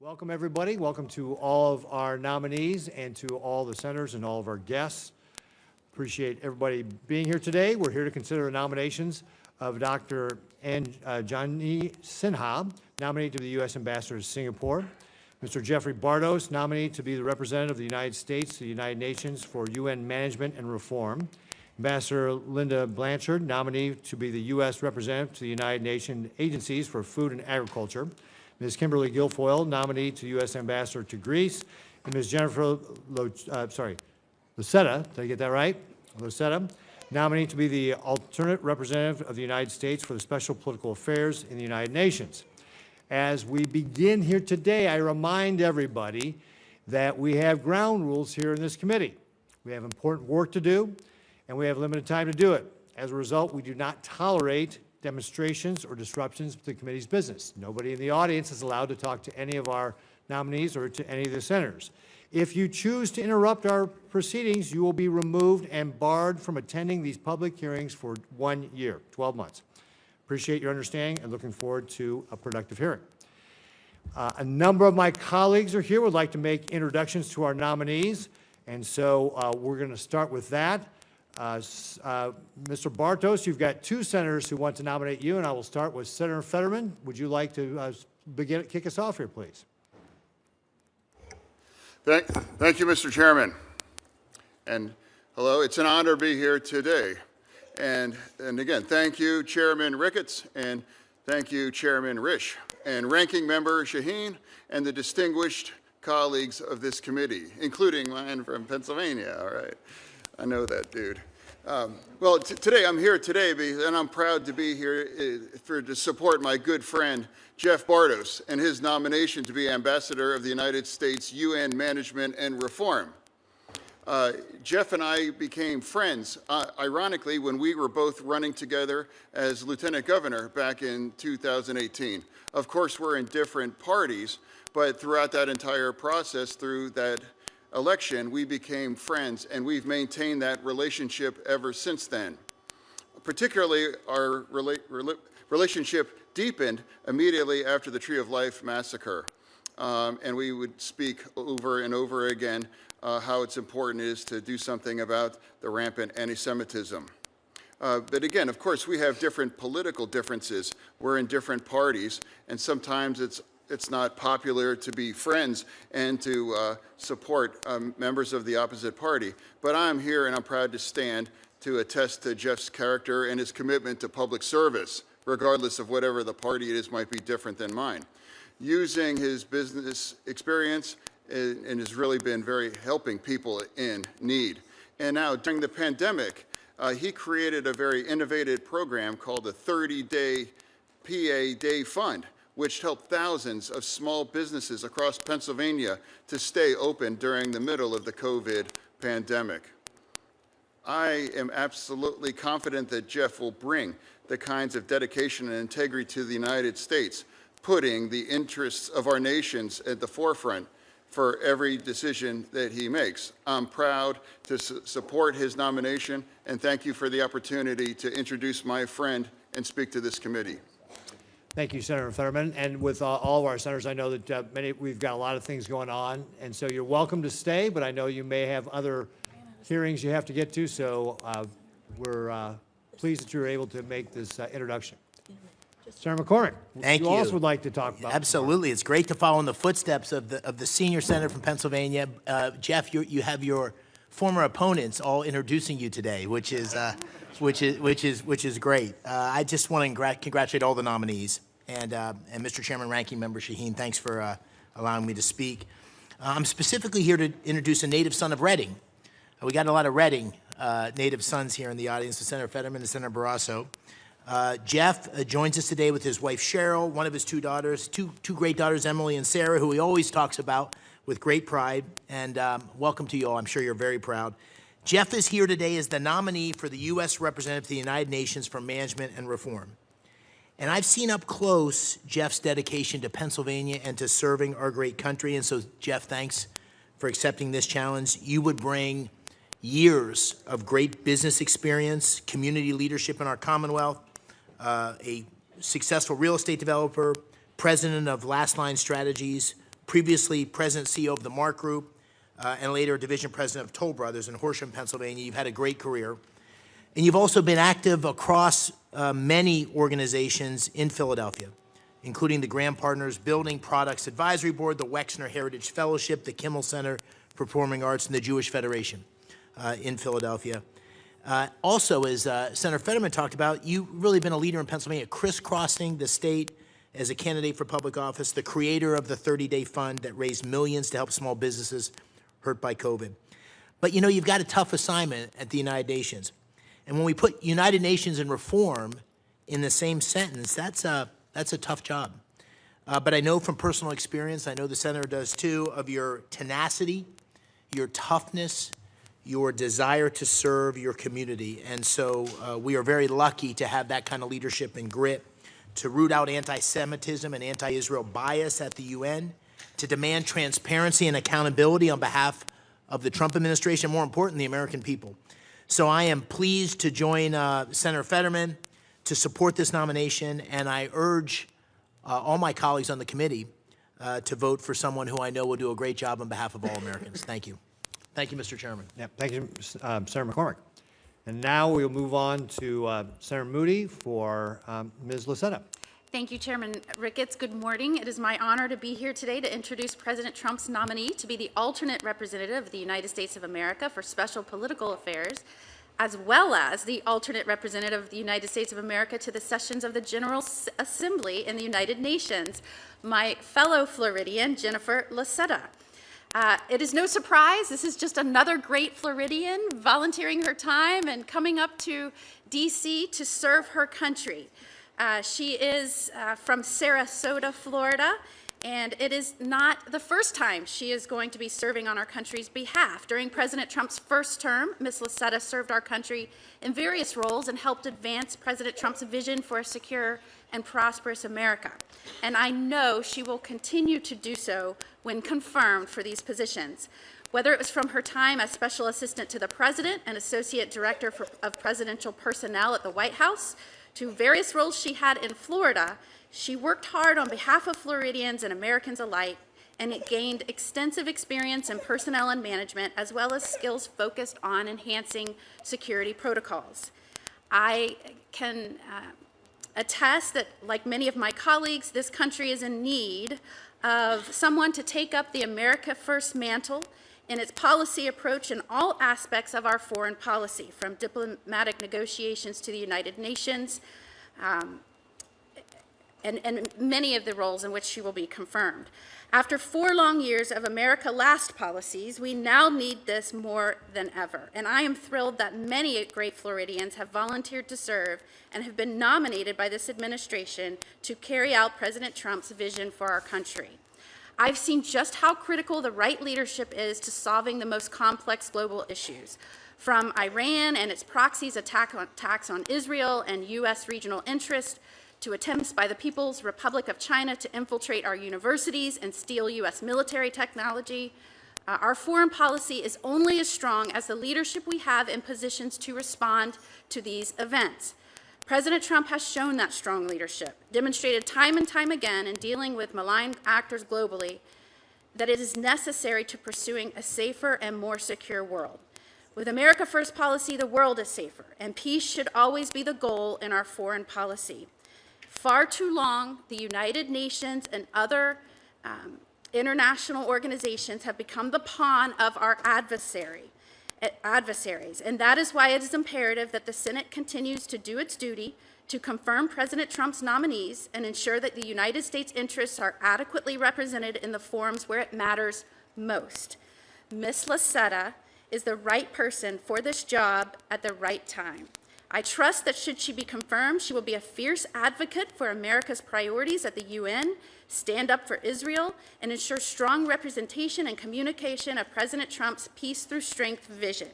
Welcome, everybody. Welcome to all of our nominees and to all the senators and all of our guests. Appreciate everybody being here today. We're here to consider the nominations of Dr. Anjani Sinha, nominated to be the U.S. Ambassador to Singapore. Mr. Jeffrey Bartos, nominated to be the representative of the United States to the United Nations for UN Management and Reform. Ambassador Linda Blanchard, nominee to be the U.S. representative to the United Nations agencies for food and agriculture. Ms. Kimberly Guilfoyle, nominee to U.S. Ambassador to Greece. And Ms. Jennifer Lucetta, did I get that right? Lucetta, nominee to be the alternate representative of the United States for the Special Political Affairs in the United Nations. As we begin here today, I remind everybody that we have ground rules here in this committee. We have important work to do, and we have limited time to do it. As a result, we do not tolerate demonstrations or disruptions to the committee's business. Nobody in the audience is allowed to talk to any of our nominees or to any of the senators. If you choose to interrupt our proceedings, you will be removed and barred from attending these public hearings for 1 year, 12 months. Appreciate your understanding and looking forward to a productive hearing. A number of my colleagues are here, would like to make introductions to our nominees, and so we're going to start with that. Mr. Bartos, you've got two senators who want to nominate you, and I will start with Senator Fetterman. Would you like to kick us off here, please? Thank you, Mr. Chairman. And hello, it's an honor to be here today. And again, thank you, Chairman Ricketts, and thank you, Chairman Risch, and Ranking Member Shaheen, and the distinguished colleagues of this committee, including mine from Pennsylvania, all right? I know that dude. Well, today, I'm here today, and I'm proud to be here to support my good friend, Jeff Bartos, and his nomination to be Ambassador of the United States UN Management and Reform. Jeff and I became friends, ironically, when we were both running together as Lieutenant Governor back in 2018. Of course, we're in different parties, but throughout that entire process, through that election, we became friends, and we've maintained that relationship ever since then. Particularly, our relationship deepened immediately after the Tree of Life massacre. And we would speak over and over again how it's important it is to do something about the rampant anti-Semitism. But again, of course, we have different political differences. We're in different parties, and sometimes it's not popular to be friends and to support members of the opposite party. But I'm here and I'm proud to stand to attest to Jeff's character and his commitment to public service, regardless of whatever the party it is might be different than mine. Using his business experience and has really been very helping people in need. And now during the pandemic, he created a very innovative program called the 30-Day PA Day Fund, which helped thousands of small businesses across Pennsylvania to stay open during the middle of the COVID pandemic. I am absolutely confident that Jeff will bring the kinds of dedication and integrity to the United States, putting the interests of our nations at the forefront for every decision that he makes. I'm proud to support his nomination, and thank you for the opportunity to introduce my friend and speak to this committee. Thank you, Senator Fetterman. And with all of our senators, I know that we've got a lot of things going on, and so you're welcome to stay, but I know you may have other hearings you have to get to, so we're pleased that you were able to make this introduction. Senator McCormick, thank you. You also would like to talk about. Absolutely. It's great to follow in the footsteps of the senior senator from Pennsylvania. Jeff, you have your former opponents all introducing you today, which is great. I just want to congratulate all the nominees, and Mr. Chairman, Ranking Member Shaheen, thanks for allowing me to speak. I'm specifically here to introduce a native son of Reading. We got a lot of Reading native sons here in the audience, Senator Fetterman and Senator Barrasso. Jeff joins us today with his wife Cheryl, one of his two daughters, two great daughters, Emily and Sarah, who he always talks about with great pride. And welcome to you all. I'm sure you're very proud. Jeff is here today as the nominee for the U.S. Representative to the United Nations for Management and Reform. And I've seen up close Jeff's dedication to Pennsylvania and to serving our great country. And so, Jeff, thanks for accepting this challenge. You would bring years of great business experience, community leadership in our Commonwealth, a successful real estate developer, president of Last Line Strategies, previously President CEO of the Mark Group, and later Division President of Toll Brothers in Horsham, Pennsylvania. You've had a great career. And you've also been active across many organizations in Philadelphia, including the Graham Partners Building Products Advisory Board, the Wexner Heritage Fellowship, the Kimmel Center for Performing Arts, and the Jewish Federation in Philadelphia. Also, as Senator Fetterman talked about, you've really been a leader in Pennsylvania, crisscrossing the state as a candidate for public office, the creator of the 30-Day Fund that raised millions to help small businesses hurt by COVID. But you know, you've got a tough assignment at the United Nations. And when we put United Nations and reform in the same sentence, that's a tough job. But I know from personal experience, I know the Senator does too, of your tenacity, your toughness, your desire to serve your community. And so we are very lucky to have that kind of leadership and grit to root out anti-Semitism and anti-Israel bias at the UN, to demand transparency and accountability on behalf of the Trump administration, more important, the American people. So I am pleased to join Senator Fetterman to support this nomination, and I urge all my colleagues on the committee to vote for someone who I know will do a great job on behalf of all Americans. Thank you. Thank you, Mr. Chairman. Yeah, thank you, Senator McCormick. And now we'll move on to Senator Moody for Ms. Licetta. Thank you, Chairman Ricketts. Good morning. It is my honor to be here today to introduce President Trump's nominee to be the alternate representative of the United States of America for Special Political Affairs, as well as the alternate representative of the United States of America to the sessions of the General Assembly in the United Nations, my fellow Floridian, Jennifer Licetta. It is no surprise, this is just another great Floridian volunteering her time and coming up to D.C. to serve her country. She is from Sarasota, Florida, and it is not the first time she is going to be serving on our country's behalf. During President Trump's first term, Ms. Licetta served our country in various roles and helped advance President Trump's vision for a secure and prosperous America. And I know she will continue to do so when confirmed for these positions. Whether it was from her time as Special Assistant to the President and Associate Director of Presidential Personnel at the White House, to various roles she had in Florida, she worked hard on behalf of Floridians and Americans alike, and it gained extensive experience in personnel and management, as well as skills focused on enhancing security protocols. I can attest that, like many of my colleagues, this country is in need of someone to take up the America First mantle in its policy approach in all aspects of our foreign policy, from diplomatic negotiations to the United Nations, and many of the roles in which she will be confirmed. After 4 long years of America Last policies, we now need this more than ever. And I am thrilled that many great Floridians have volunteered to serve and have been nominated by this administration to carry out President Trump's vision for our country. I've seen just how critical the right leadership is to solving the most complex global issues, from Iran and its proxies' attacks on Israel and U.S. regional interests, to attempts by the People's Republic of China to infiltrate our universities and steal U.S. military technology. Our foreign policy is only as strong as the leadership we have in positions to respond to these events. President Trump has shown that strong leadership, demonstrated time and time again in dealing with malign actors globally, that it is necessary to pursuing a safer and more secure world. With America First policy, the world is safer, and peace should always be the goal in our foreign policy. Far too long, the United Nations and other international organizations have become the pawn of our adversaries, and that is why it is imperative that the Senate continues to do its duty to confirm President Trump's nominees and ensure that the United States interests are adequately represented in the forums where it matters most. Ms. Licetta is the right person for this job at the right time. I trust that should she be confirmed, she will be a fierce advocate for America's priorities at the UN, stand up for Israel, and ensure strong representation and communication of President Trump's peace through strength vision.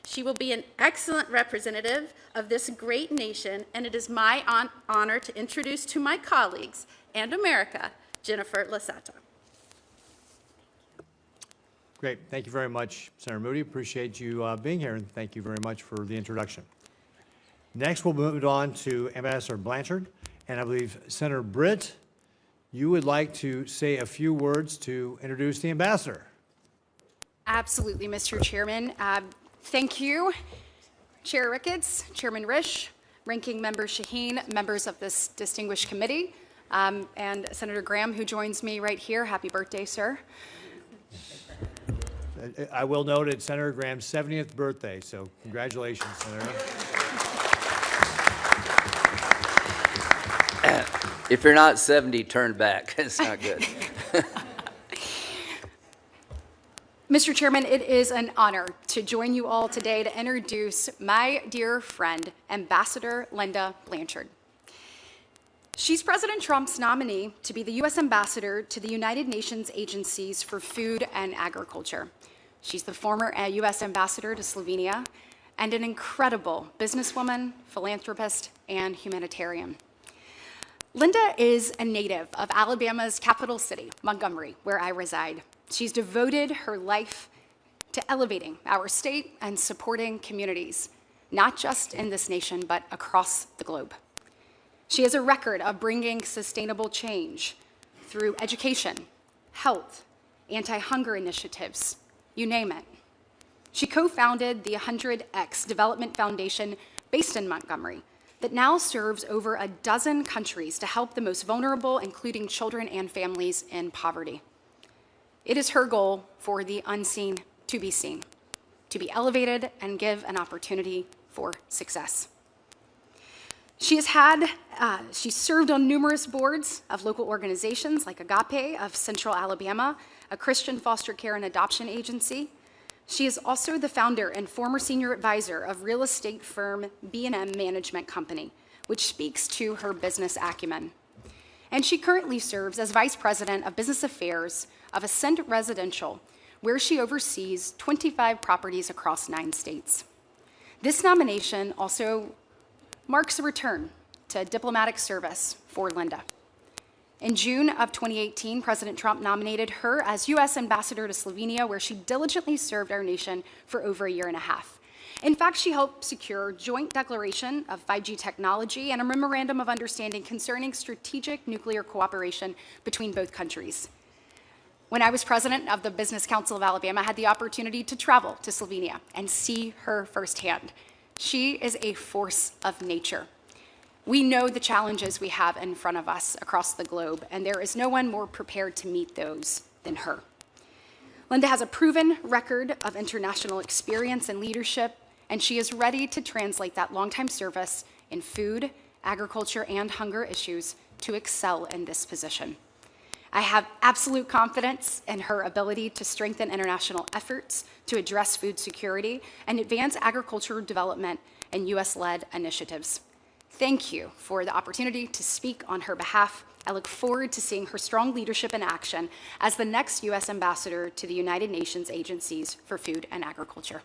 She will be an excellent representative of this great nation, and it is my honor to introduce to my colleagues and America, Jennifer Licetta. Great. Thank you very much, Senator Moody. Appreciate you being here, and thank you very much for the introduction. Next, we'll move on to Ambassador Blanchard, and I believe Senator Britt you would like to say a few words to introduce the ambassador. Absolutely, Mr. Chairman. Thank you, Chair Ricketts, Chairman Risch, Ranking Member Shaheen, members of this distinguished committee, and Senator Graham, who joins me right here. Happy birthday, sir. I will note it's Senator Graham's 70th birthday, so congratulations, Senator. If you're not 70, turn back. It's not good. Mr. Chairman, it is an honor to join you all today to introduce my dear friend, Ambassador Linda Blanchard. She's President Trump's nominee to be the U.S. Ambassador to the United Nations Agencies for Food and Agriculture. She's the former U.S. Ambassador to Slovenia and an incredible businesswoman, philanthropist, and humanitarian. Linda is a native of Alabama's capital city, Montgomery, where I reside. She's devoted her life to elevating our state and supporting communities, not just in this nation, but across the globe. She has a record of bringing sustainable change through education, health, anti-hunger initiatives, you name it. She co-founded the 100X Development Foundation based in Montgomery that now serves over a dozen countries to help the most vulnerable, including children and families in poverty. It is her goal for the unseen to be seen, to be elevated and give an opportunity for success. She's served on numerous boards of local organizations like Agape of Central Alabama, a Christian foster care and adoption agency. She is also the founder and former senior advisor of real estate firm B&M Management Company, which speaks to her business acumen. And she currently serves as vice president of business affairs of Ascent Residential, where she oversees 25 properties across 9 states. This nomination also marks a return to diplomatic service for Linda. In June of 2018, President Trump nominated her as U.S. Ambassador to Slovenia, where she diligently served our nation for over a year and a half. In fact, she helped secure joint declaration of 5G technology and a memorandum of understanding concerning strategic nuclear cooperation between both countries. When I was president of the Business Council of Alabama, I had the opportunity to travel to Slovenia and see her firsthand. She is a force of nature. We know the challenges we have in front of us across the globe, and there is no one more prepared to meet those than her. Linda has a proven record of international experience and leadership, and she is ready to translate that longtime service in food, agriculture, and hunger issues to excel in this position. I have absolute confidence in her ability to strengthen international efforts to address food security and advance agricultural development and U.S.-led initiatives. Thank you for the opportunity to speak on her behalf. I look forward to seeing her strong leadership in action as the next U.S. Ambassador to the United Nations Agencies for Food and Agriculture.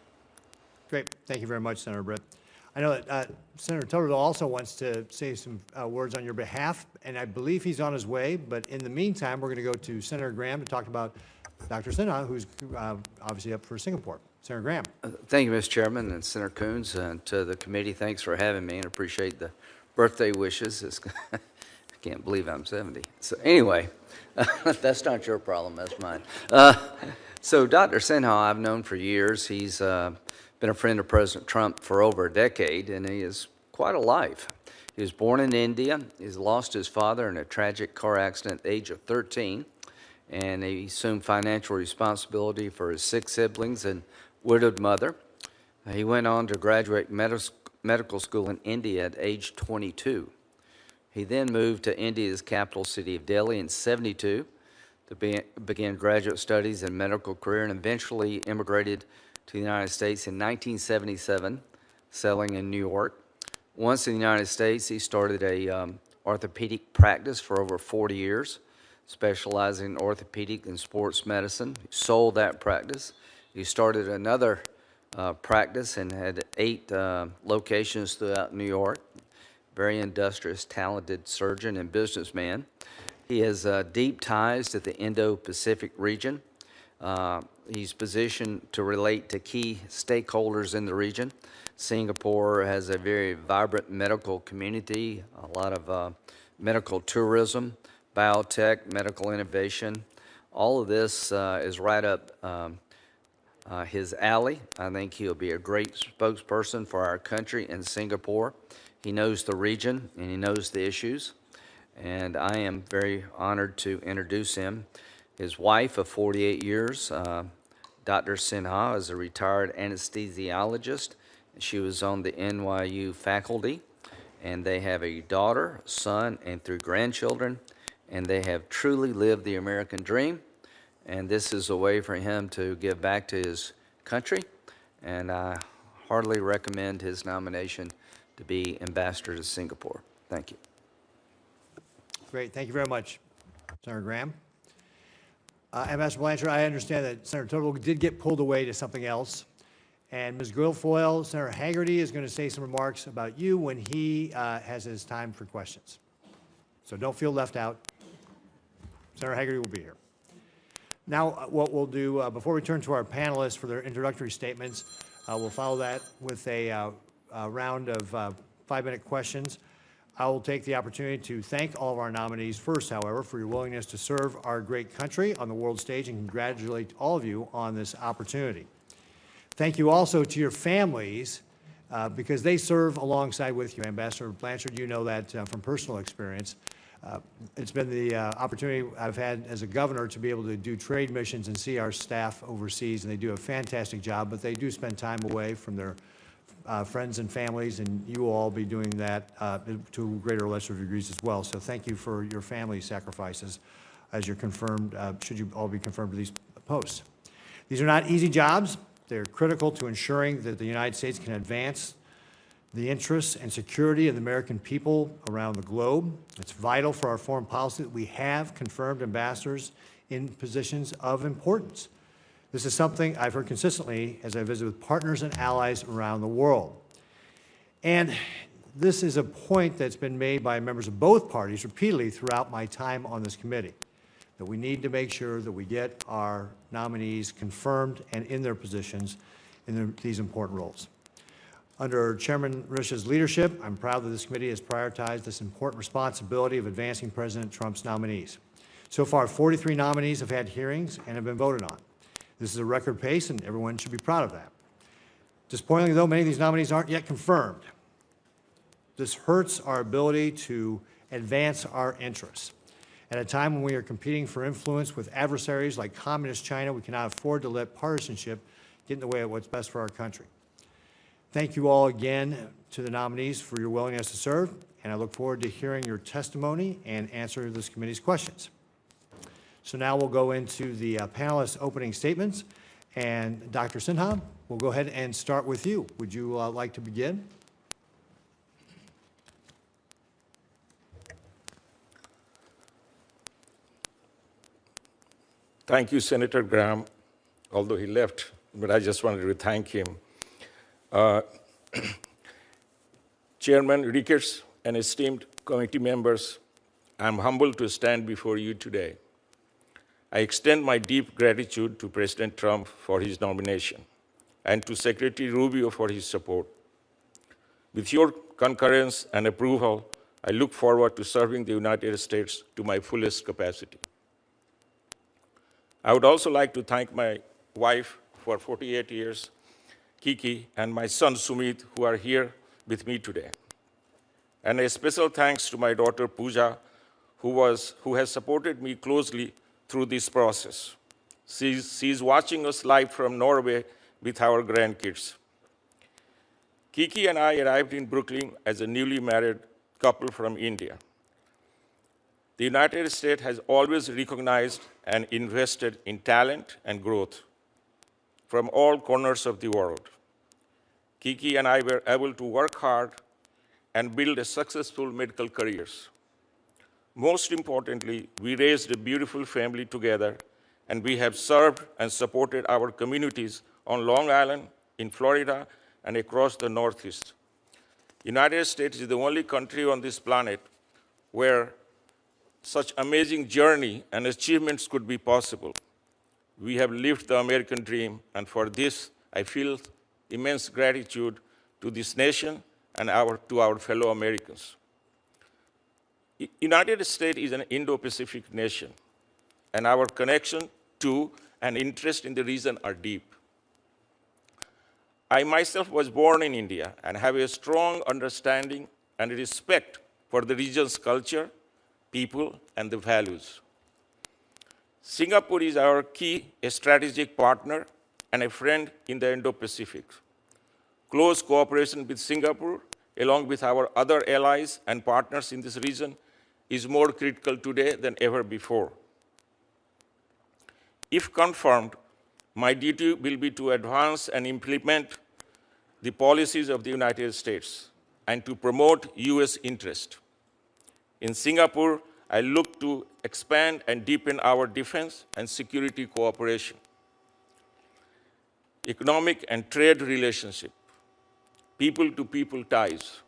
Great. Thank you very much, Senator Britt. I know that Senator Tuttle also wants to say some words on your behalf, and I believe he's on his way. But in the meantime, we're going to go to Senator Graham to talk about Dr. Sinha, who's obviously up for Singapore. Senator Graham. Thank you, Mr. Chairman, and Senator Coons, and to the committee, thanks for having me, and appreciate the birthday wishes. I can't believe I'm 70. So anyway, that's not your problem, that's mine. So Dr. Sinha I've known for years. He's been a friend of President Trump for over a decade, and he has quite a life. He was born in India. He's lost his father in a tragic car accident at the age of 13, and he assumed financial responsibility for his 6 siblings and widowed mother. He went on to graduate medical school in India at age 22. He then moved to India's capital city of Delhi in '72 to begin graduate studies and medical career, and eventually immigrated to the United States in 1977, settling in New York. Once in the United States, he started a orthopedic practice for over 40 years, specializing in orthopedic and sports medicine. He sold that practice. He started another practice and had 8 locations throughout New York. Very industrious, talented surgeon and businessman. He has deep ties to the Indo-Pacific region. He's positioned to relate to key stakeholders in the region. Singapore has a very vibrant medical community, a lot of medical tourism, biotech, medical innovation. All of this is right up his alley. I think he'll be a great spokesperson for our country in Singapore. He knows the region and he knows the issues, and I am very honored to introduce him. His wife of 48 years, Dr. Sinha, is a retired anesthesiologist. She was on the NYU faculty, and they have a daughter, son, and 3 grandchildren, and they have truly lived the American dream. And this is a way for him to give back to his country, and I heartily recommend his nomination to be ambassador to Singapore. Thank you. Great, thank you very much, Senator Graham. Ambassador Blanchard, I understand that Senator Total did get pulled away to something else, and Ms. Guilfoyle, Senator Haggerty is going to say some remarks about you when he has his time for questions. So don't feel left out. Senator Haggerty will be here. Now, what we'll do, before we turn to our panelists for their introductory statements, we'll follow that with a round of 5-minute questions. I will take the opportunity to thank all of our nominees first, however, for your willingness to serve our great country on the world stage, and congratulate all of you on this opportunity. Thank you also to your families, because they serve alongside with you. Ambassador Blanchard, you know that from personal experience. It's been the opportunity I've had as a governor to be able to do trade missions and see our staff overseas, and they do a fantastic job, but they do spend time away from their friends and families, and you will all be doing that to greater or lesser degrees as well. So thank you for your family sacrifices as you're confirmed, should you all be confirmed to these posts. These are not easy jobs. They're critical to ensuring that the United States can advance the interests and security of the American people around the globe. It's vital for our foreign policy that we have confirmed ambassadors in positions of importance. This is something I've heard consistently as I visit with partners and allies around the world. And this is a point that's been made by members of both parties repeatedly throughout my time on this committee, that we need to make sure that we get our nominees confirmed and in their positions in these important roles. Under Chairman Rish's leadership, I'm proud that this committee has prioritized this important responsibility of advancing President Trump's nominees. So far, 43 nominees have had hearings and have been voted on. This is a record pace, and everyone should be proud of that. Disappointingly, though, many of these nominees aren't yet confirmed. This hurts our ability to advance our interests. At a time when we are competing for influence with adversaries like Communist China, we cannot afford to let partisanship get in the way of what's best for our country. Thank you all again to the nominees for your willingness to serve, and I look forward to hearing your testimony and answer this committee's questions. So now we'll go into the panelists' opening statements, and Dr. Sinha, we'll go ahead and start with you. Would you like to begin? Thank you, Senator Graham, although he left, but I just wanted to thank him. Chairman Ricketts and esteemed committee members, I'm humbled to stand before you today. I extend my deep gratitude to President Trump for his nomination and to Secretary Rubio for his support. With your concurrence and approval, I look forward to serving the United States to my fullest capacity. I would also like to thank my wife for 48 years, Kiki, and my son Sumit, who are here with me today. And a special thanks to my daughter Pooja, who has supported me closely through this process. She's watching us live from Norway with our grandkids. Kiki and I arrived in Brooklyn as a newly married couple from India. The United States has always recognized and invested in talent and growth from all corners of the world. Kiki and I were able to work hard and build a successful medical careers. Most importantly, we raised a beautiful family together, and we have served and supported our communities on Long Island, in Florida, and across the Northeast. The United States is the only country on this planet where such amazing journey and achievements could be possible. We have lived the American dream, and for this, I feel immense gratitude to this nation and to our fellow Americans. United States is an Indo-Pacific nation, and our connection to and interest in the region are deep. I myself was born in India and have a strong understanding and respect for the region's culture, people, and the values. Singapore is our key strategic partner and a friend in the Indo-Pacific. Close cooperation with Singapore, along with our other allies and partners in this region, is more critical today than ever before. If confirmed, my duty will be to advance and implement the policies of the United States and to promote U.S. interest. In Singapore, I look to expand and deepen our defense and security cooperation, economic and trade relationship, people-to-people ties.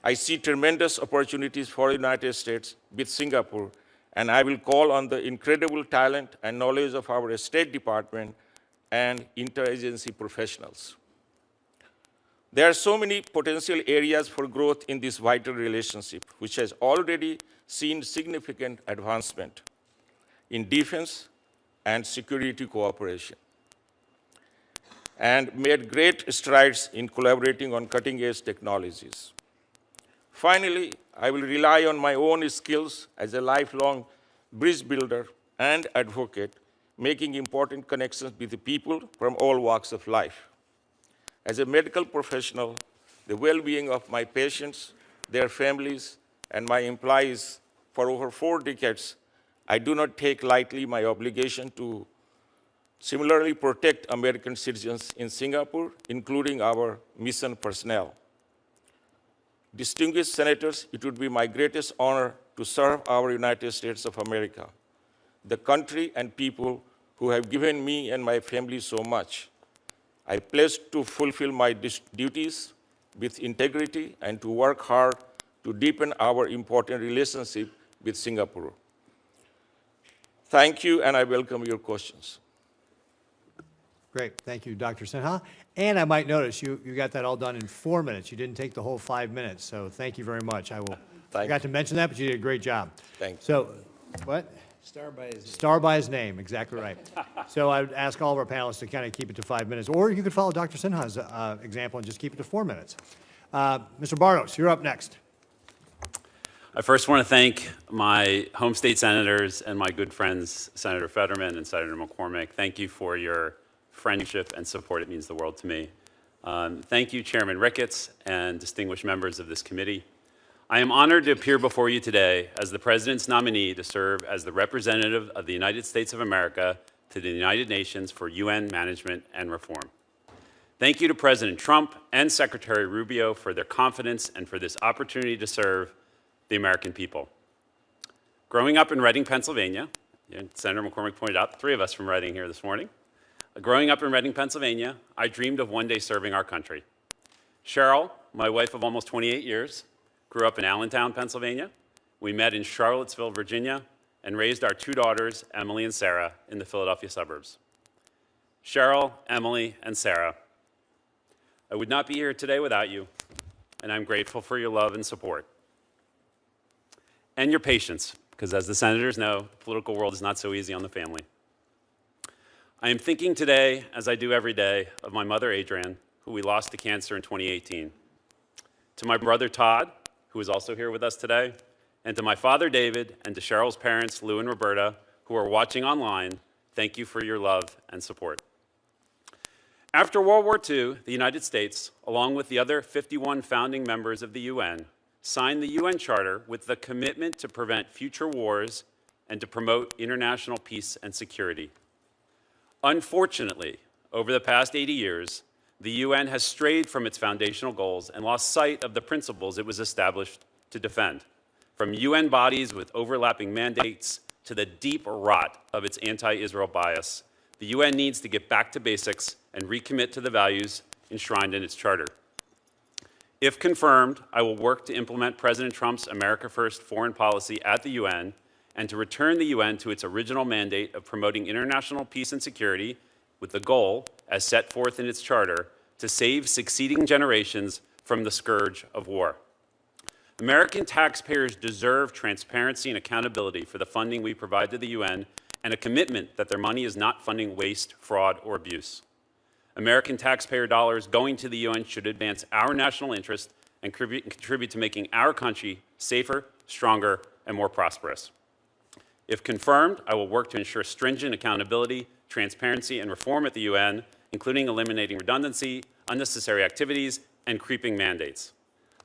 I see tremendous opportunities for the United States with Singapore, and I will call on the incredible talent and knowledge of our State Department and interagency professionals. There are so many potential areas for growth in this vital relationship, which has already seen significant advancement in defense and security cooperation, and made great strides in collaborating on cutting-edge technologies. Finally, I will rely on my own skills as a lifelong bridge builder and advocate, making important connections with the people from all walks of life. As a medical professional, the well-being of my patients, their families, and my employees for over 4 decades, I do not take lightly my obligation to similarly protect American citizens in Singapore, including our mission personnel. Distinguished senators, it would be my greatest honor to serve our United States of America, the country and people who have given me and my family so much. I pledge to fulfill my duties with integrity and to work hard to deepen our important relationship with Singapore. Thank you, and I welcome your questions. Great, thank you, Dr. Sinha. And I might notice you got that all done in 4 minutes. You didn't take the whole 5 minutes, so thank you very much. I forgot to mention that, but you did a great job. Thank you. So, what? Star by his name. Star by his name, exactly right. So I would ask all of our panelists to kind of keep it to 5 minutes, or you could follow Dr. Sinha's example and just keep it to 4 minutes. Mr. Bartos, you're up next. I first want to thank my home state senators and my good friends, Senator Fetterman and Senator McCormick. Thank you for your friendship and support. It means the world to me. Thank you, Chairman Ricketts and distinguished members of this committee. I am honored to appear before you today as the President's nominee to serve as the representative of the United States of America to the United Nations for UN Management and Reform. Thank you to President Trump and Secretary Rubio for their confidence and for this opportunity to serve the American people. Growing up in Reading, Pennsylvania, Senator McCormick pointed out, 3 of us from Reading here this morning. Growing up in Reading, Pennsylvania, I dreamed of one day serving our country. Cheryl, my wife of almost 28 years, grew up in Allentown, Pennsylvania. We met in Charlottesville, Virginia, and raised our 2 daughters, Emily and Sarah, in the Philadelphia suburbs. Cheryl, Emily, and Sarah, I would not be here today without you, and I'm grateful for your love and support. And your patience, because as the senators know, the political world is not so easy on the family. I am thinking today, as I do every day, of my mother, Adrienne, who we lost to cancer in 2018. To my brother, Todd, who is also here with us today, and to my father, David, and to Cheryl's parents, Lou and Roberta, who are watching online, thank you for your love and support. After World War II, the United States, along with the other 51 founding members of the UN, signed the UN Charter with the commitment to prevent future wars and to promote international peace and security. Unfortunately, over the past 80 years, the UN has strayed from its foundational goals and lost sight of the principles it was established to defend. From UN bodies with overlapping mandates to the deep rot of its anti-Israel bias, the UN needs to get back to basics and recommit to the values enshrined in its charter. If confirmed, I will work to implement President Trump's America First foreign policy at the UN and to return the UN to its original mandate of promoting international peace and security with the goal, as set forth in its charter, to save succeeding generations from the scourge of war. American taxpayers deserve transparency and accountability for the funding we provide to the UN and a commitment that their money is not funding waste, fraud, or abuse. American taxpayer dollars going to the UN should advance our national interest and contribute to making our country safer, stronger, and more prosperous. If confirmed, I will work to ensure stringent accountability, transparency, and reform at the UN, including eliminating redundancy, unnecessary activities, and creeping mandates.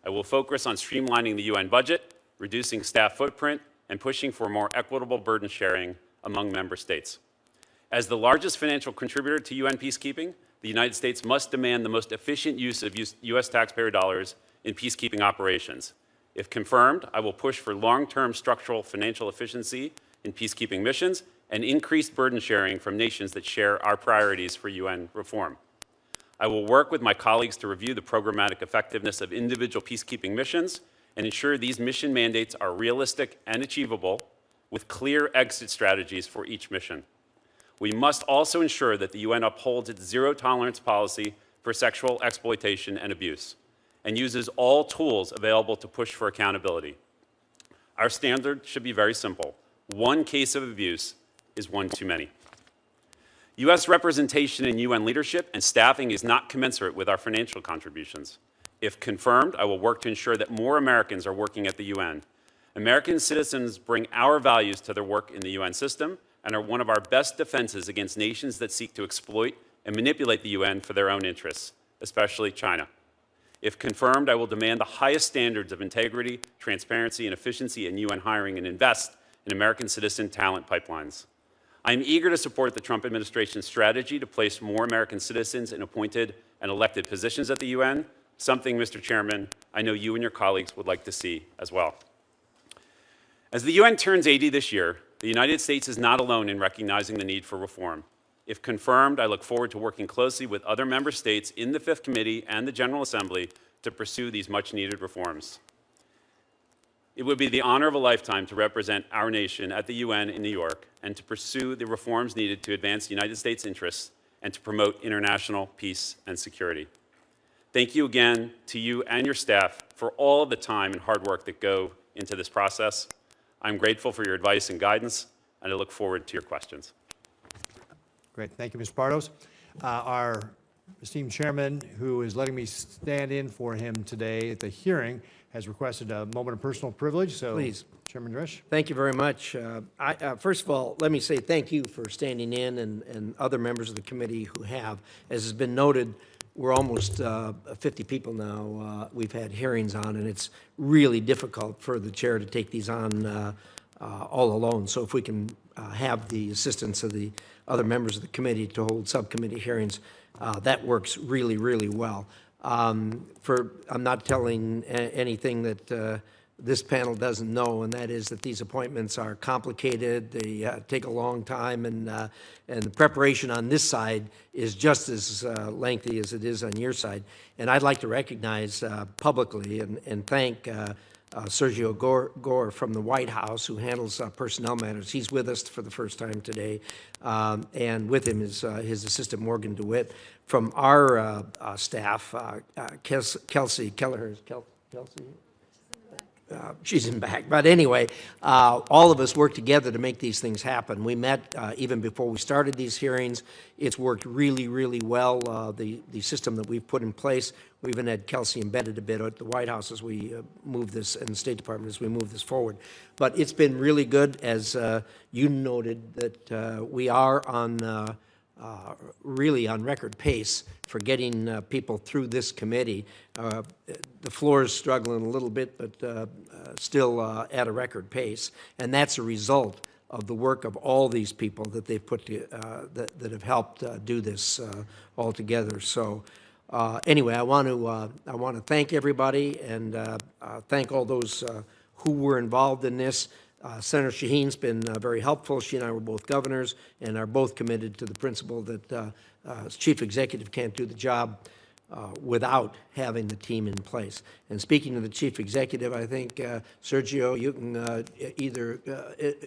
I will focus on streamlining the UN budget, reducing staff footprint, and pushing for more equitable burden sharing among member states. As the largest financial contributor to UN peacekeeping, the United States must demand the most efficient use of U.S. taxpayer dollars in peacekeeping operations. If confirmed, I will push for long-term structural financial efficiency in peacekeeping missions and increased burden sharing from nations that share our priorities for UN reform. I will work with my colleagues to review the programmatic effectiveness of individual peacekeeping missions and ensure these mission mandates are realistic and achievable with clear exit strategies for each mission. We must also ensure that the UN upholds its zero-tolerance policy for sexual exploitation and abuse and uses all tools available to push for accountability. Our standard should be very simple. One case of abuse is one too many. U.S. representation in UN leadership and staffing is not commensurate with our financial contributions. If confirmed, I will work to ensure that more Americans are working at the UN. American citizens bring our values to their work in the UN system and are one of our best defenses against nations that seek to exploit and manipulate the UN for their own interests, especially China. If confirmed, I will demand the highest standards of integrity, transparency, and efficiency in UN hiring and invest in American citizen talent pipelines. I am eager to support the Trump administration's strategy to place more American citizens in appointed and elected positions at the UN, something, Mr. Chairman, I know you and your colleagues would like to see as well. As the UN turns 80 this year, the United States is not alone in recognizing the need for reform. If confirmed, I look forward to working closely with other member states in the Fifth Committee and the General Assembly to pursue these much-needed reforms. It would be the honor of a lifetime to represent our nation at the UN in New York and to pursue the reforms needed to advance the United States' interests and to promote international peace and security. Thank you again to you and your staff for all of the time and hard work that go into this process. I'm grateful for your advice and guidance, and I look forward to your questions. Great. Thank you, Mr. Pardos. Our esteemed chairman, who is letting me stand in for him today at the hearing, has requested a moment of personal privilege. So, please. Chairman Risch. Thank you very much. First of all, let me say thank you for standing in and other members of the committee who have. As has been noted, we're almost 50 people now we've had hearings on, and it's really difficult for the chair to take these on all alone. So if we can have the assistance of the other members of the committee to hold subcommittee hearings, that works really, really well. I'm not telling anything that this panel doesn't know, and that is that these appointments are complicated. They take a long time, and the preparation on this side is just as lengthy as it is on your side. And I'd like to recognize publicly and thank Sergio Gore from the White House, who handles personnel matters. He's with us for the first time today, and with him is his assistant Morgan DeWitt. From our staff, Kelsey Kelleher. Kelsey? She's in back. But anyway, all of us work together to make these things happen. We met even before we started these hearings. It's worked really, really well, the system that we've put in place. We even had Kelsey embedded a bit at the White House as we move this, and the State Department as we move this forward. But it's been really good, as you noted, that we are on really on record pace for getting people through this committee. The floor is struggling a little bit, but still at a record pace, and that's a result of the work of all these people that they've put to, that have helped do this all together. So anyway, I want to thank everybody and thank all those who were involved in this. Senator Shaheen's been very helpful. She and I were both governors and are both committed to the principle that as chief executive can't do the job without having the team in place. And speaking to the chief executive, I think, Sergio, you can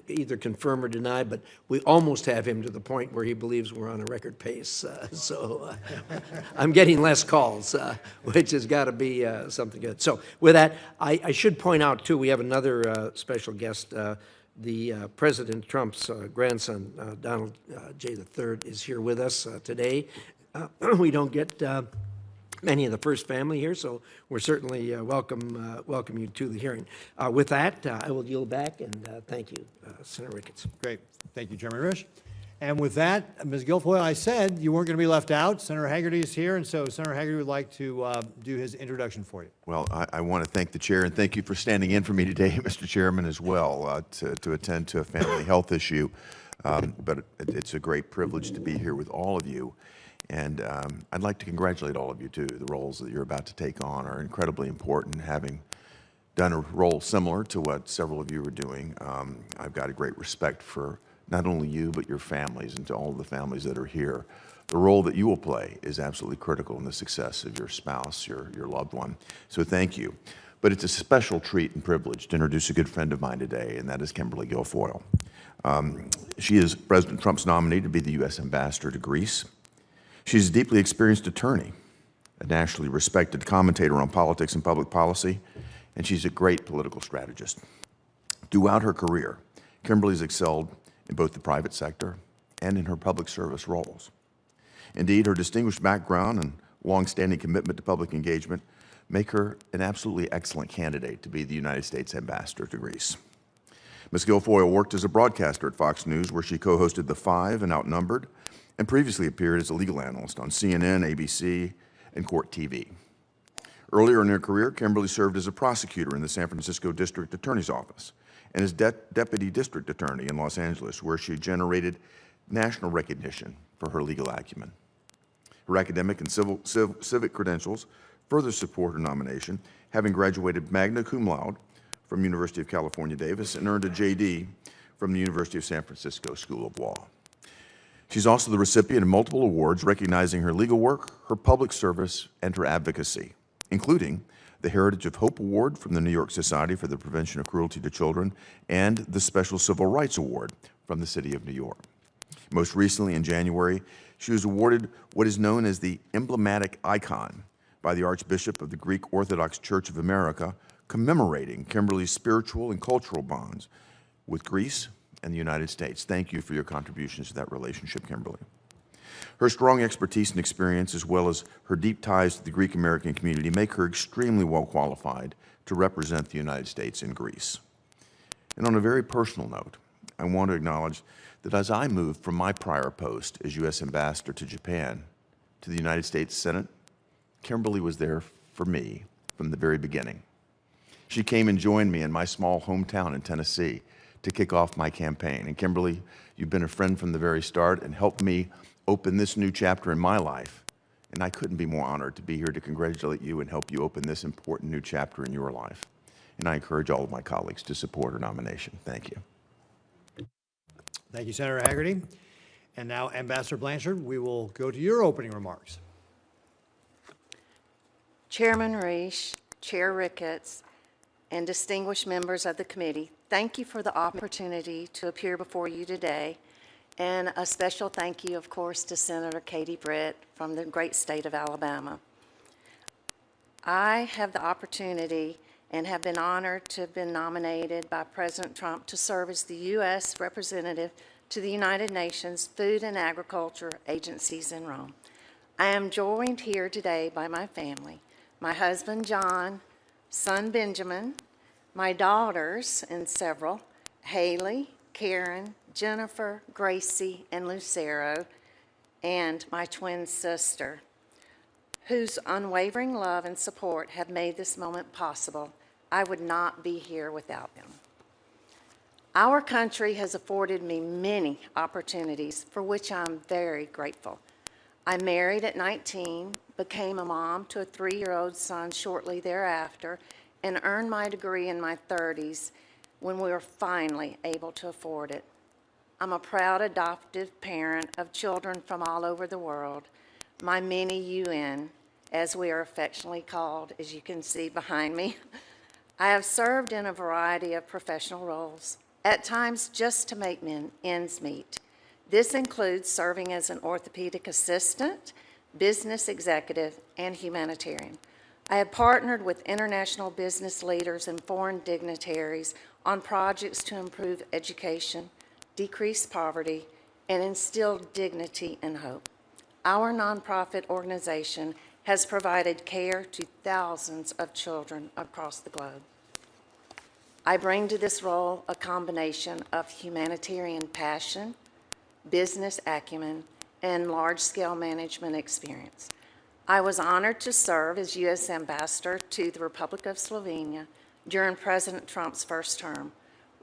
either confirm or deny, but we almost have him to the point where he believes we're on a record pace. So I'm getting less calls, which has got to be something good. So with that, I should point out, too, we have another special guest. The President Trump's grandson, Donald J. III, is here with us today. We don't get many of the first family here, so we're certainly welcome you to the hearing. With that, I will yield back, and thank you, Senator Ricketts. Great. Thank you, Chairman Risch. And with that, Ms. Guilfoyle, I said you weren't going to be left out. Senator Hagerty is here, and so Senator Hagerty would like to do his introduction for you. Well, I want to thank the chair, and thank you for standing in for me today, Mr. Chairman, as well, to attend to a family health issue. But it's a great privilege to be here with all of you. And I'd like to congratulate all of you, too. The roles that you're about to take on are incredibly important. Having done a role similar to what several of you are doing, I've got a great respect for not only you, but your families, and to all of the families that are here. The role that you will play is absolutely critical in the success of your spouse, your loved one. So thank you. But it's a special treat and privilege to introduce a good friend of mine today, and that is Kimberly Guilfoyle. She is President Trump's nominee to be the U.S. Ambassador to Greece. She's a deeply experienced attorney, a nationally respected commentator on politics and public policy, and she's a great political strategist. Throughout her career, Kimberly's excelled in both the private sector and in her public service roles. Indeed, her distinguished background and long-standing commitment to public engagement make her an absolutely excellent candidate to be the United States Ambassador to Greece. Ms. Guilfoyle worked as a broadcaster at Fox News, where she co-hosted The Five and Outnumbered, and previously appeared as a legal analyst on CNN, ABC, and Court TV. Earlier in her career, Kimberly served as a prosecutor in the San Francisco District Attorney's Office and as Deputy District Attorney in Los Angeles, where she generated national recognition for her legal acumen. Her academic and civic credentials further support her nomination, having graduated magna cum laude from University of California, Davis, and earned a JD from the University of San Francisco School of Law. She's also the recipient of multiple awards recognizing her legal work, her public service, and her advocacy, including the Heritage of Hope Award from the New York Society for the Prevention of Cruelty to Children, and the Special Civil Rights Award from the City of New York. Most recently, in January, she was awarded what is known as the emblematic icon by the Archbishop of the Greek Orthodox Church of America, commemorating Kimberly's spiritual and cultural bonds with Greece and the United States. Thank you for your contributions to that relationship, Kimberly. Her strong expertise and experience, as well as her deep ties to the Greek American community, make her extremely well qualified to represent the United States in Greece. And on a very personal note, I want to acknowledge that as I moved from my prior post as U.S. Ambassador to Japan to the United States Senate, Kimberly was there for me from the very beginning. She came and joined me in my small hometown in Tennessee to kick off my campaign. And Kimberly, you've been a friend from the very start and helped me open this new chapter in my life. And I couldn't be more honored to be here to congratulate you and help you open this important new chapter in your life. And I encourage all of my colleagues to support her nomination. Thank you. Thank you, Senator Hagerty. And now, Ambassador Blanchard, we will go to your opening remarks. Chairman Reisch, Chair Ricketts, and distinguished members of the committee, thank you for the opportunity to appear before you today. And a special thank you, of course, to Senator Katie Britt from the great state of Alabama. I have the opportunity and have been honored to have been nominated by President Trump to serve as the U.S. representative to the United Nations Food and Agriculture Agencies in Rome. I am joined here today by my family, my husband, John, son, Benjamin, my daughters, and several, Haley, Karen, Jennifer, Gracie, and Lucero, and my twin sister, whose unwavering love and support have made this moment possible. I would not be here without them. Our country has afforded me many opportunities for which I'm very grateful. I married at 19, became a mom to a 3-year-old son shortly thereafter, and earned my degree in my 30s when we were finally able to afford it. I'm a proud adoptive parent of children from all over the world. My many UN, as we are affectionately called, as you can see behind me. I have served in a variety of professional roles, at times just to make ends meet. This includes serving as an orthopedic assistant, business executive, and humanitarian. I have partnered with international business leaders and foreign dignitaries on projects to improve education, decrease poverty, and instill dignity and hope. Our nonprofit organization has provided care to thousands of children across the globe. I bring to this role a combination of humanitarian passion, business acumen, and large-scale management experience. I was honored to serve as U.S. Ambassador to the Republic of Slovenia during President Trump's first term,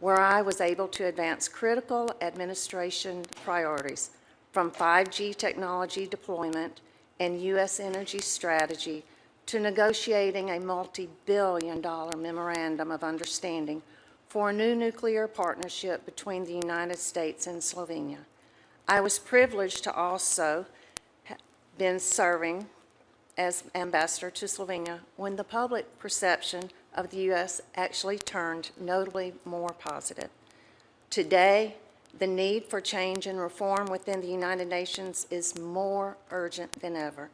where I was able to advance critical administration priorities from 5G technology deployment and U.S. energy strategy to negotiating a multi-billion-dollar memorandum of understanding for a new nuclear partnership between the United States and Slovenia. I was privileged to also have been serving as ambassador to Slovenia when the public perception of the U.S. actually turned notably more positive. Today, the need for change and reform within the United Nations is more urgent than ever.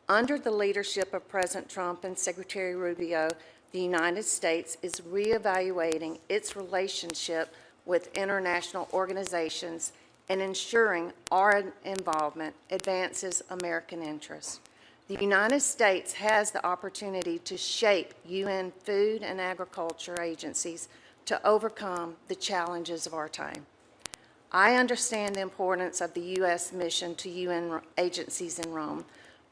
Under the leadership of President Trump and Secretary Rubio, the United States is reevaluating its relationship with international organizations and ensuring our involvement advances American interests. The United States has the opportunity to shape UN food and agriculture agencies to overcome the challenges of our time. I understand the importance of the U.S. mission to UN agencies in Rome.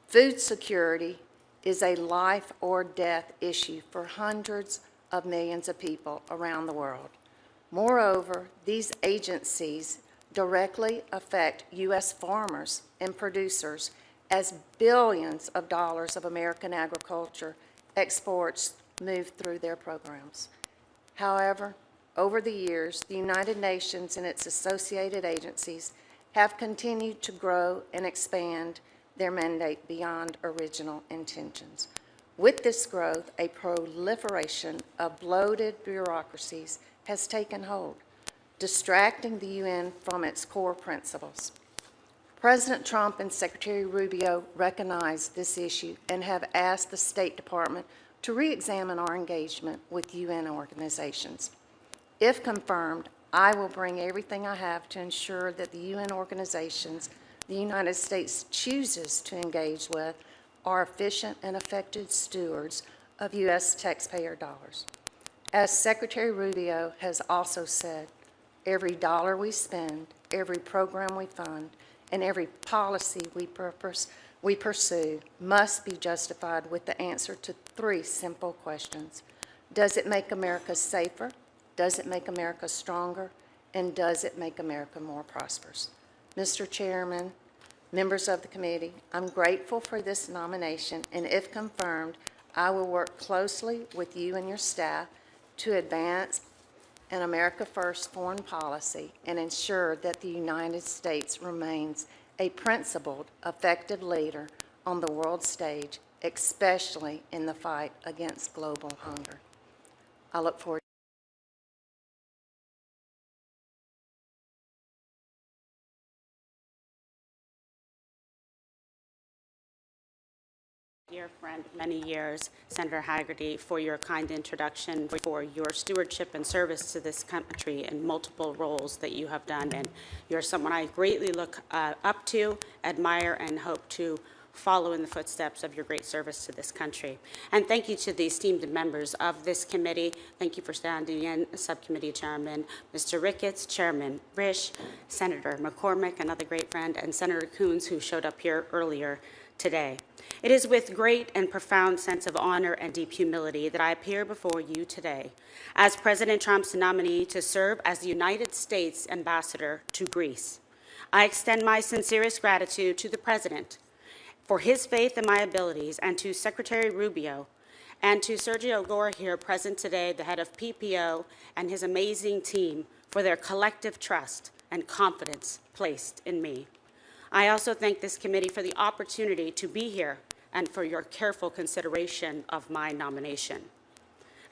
Food security is a life or death issue for hundreds of millions of people around the world. Moreover, these agencies directly affect U.S. farmers and producers as billions of dollars of American agriculture exports move through their programs. However, over the years, the United Nations and its associated agencies have continued to grow and expand their mandate beyond original intentions. With this growth, a proliferation of bloated bureaucracies has taken hold, distracting the UN from its core principles. President Trump and Secretary Rubio recognize this issue and have asked the State Department to re-examine our engagement with UN organizations. If confirmed, I will bring everything I have to ensure that the UN organizations the United States chooses to engage with are efficient and effective stewards of U.S. taxpayer dollars. As Secretary Rubio has also said, every dollar we spend, every program we fund, and every policy we pursue must be justified with the answer to three simple questions. Does it make America safer? Does it make America stronger? And does it make America more prosperous? Mr. Chairman, members of the committee, I'm grateful for this nomination, and if confirmed, I will work closely with you and your staff to advance an America First foreign policy and ensure that the United States remains a principled, effective leader on the world stage, especially in the fight against global hunger. I look forward dear friend of many years, Senator Haggerty, for your kind introduction, for your stewardship and service to this country in multiple roles that you have done. And you're someone I greatly look up to, admire, and hope to follow in the footsteps of your great service to this country. And thank you to the esteemed members of this committee. Thank you for standing in, Subcommittee Chairman Mr. Ricketts, Chairman Risch, Senator McCormick, another great friend, and Senator Coons, who showed up here earlier today. It is with great and profound sense of honor and deep humility that I appear before you today as President Trump's nominee to serve as the United States Ambassador to Greece. I extend my sincerest gratitude to the President for his faith in my abilities, and to Secretary Rubio, and to Sergio Gore here present today, the head of PPO, and his amazing team for their collective trust and confidence placed in me. I also thank this committee for the opportunity to be here and for your careful consideration of my nomination.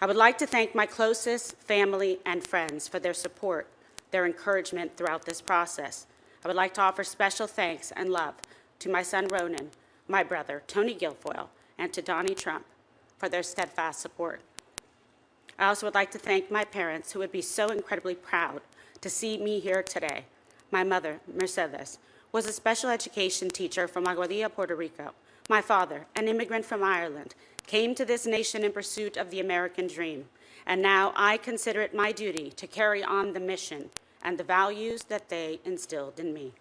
I would like to thank my closest family and friends for their support, their encouragement throughout this process. I would like to offer special thanks and love to my son Ronan, my brother Tony Guilfoyle, and to Donnie Trump for their steadfast support. I also would like to thank my parents, who would be so incredibly proud to see me here today. My mother, Mercedes, was a special education teacher from La Guardia, Puerto Rico. My father, an immigrant from Ireland, came to this nation in pursuit of the American dream, and now I consider it my duty to carry on the mission and the values that they instilled in me.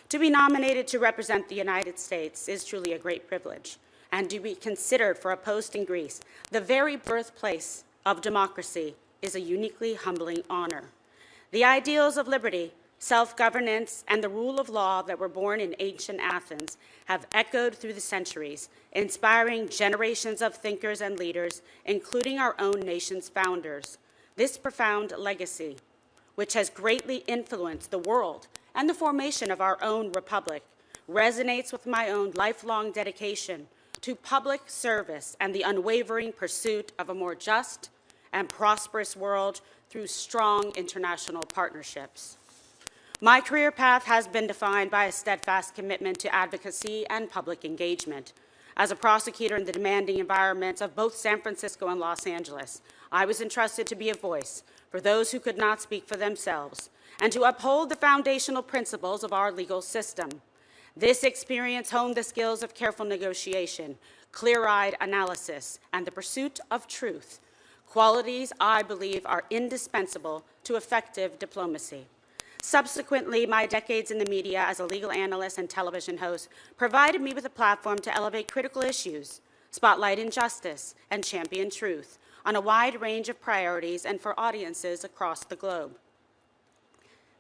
To be nominated to represent the United States is truly a great privilege, and to be considered for a post in Greece, the very birthplace of democracy, is a uniquely humbling honor. The ideals of liberty, self-governance, and the rule of law that were born in ancient Athens have echoed through the centuries, inspiring generations of thinkers and leaders, including our own nation's founders. This profound legacy, which has greatly influenced the world and the formation of our own republic, resonates with my own lifelong dedication to public service and the unwavering pursuit of a more just and prosperous world through strong international partnerships. My career path has been defined by a steadfast commitment to advocacy and public engagement. As a prosecutor in the demanding environments of both San Francisco and Los Angeles, I was entrusted to be a voice for those who could not speak for themselves and to uphold the foundational principles of our legal system. This experience honed the skills of careful negotiation, clear-eyed analysis, and the pursuit of truth, qualities I believe are indispensable to effective diplomacy. Subsequently, my decades in the media as a legal analyst and television host provided me with a platform to elevate critical issues, spotlight injustice, and champion truth on a wide range of priorities and for audiences across the globe.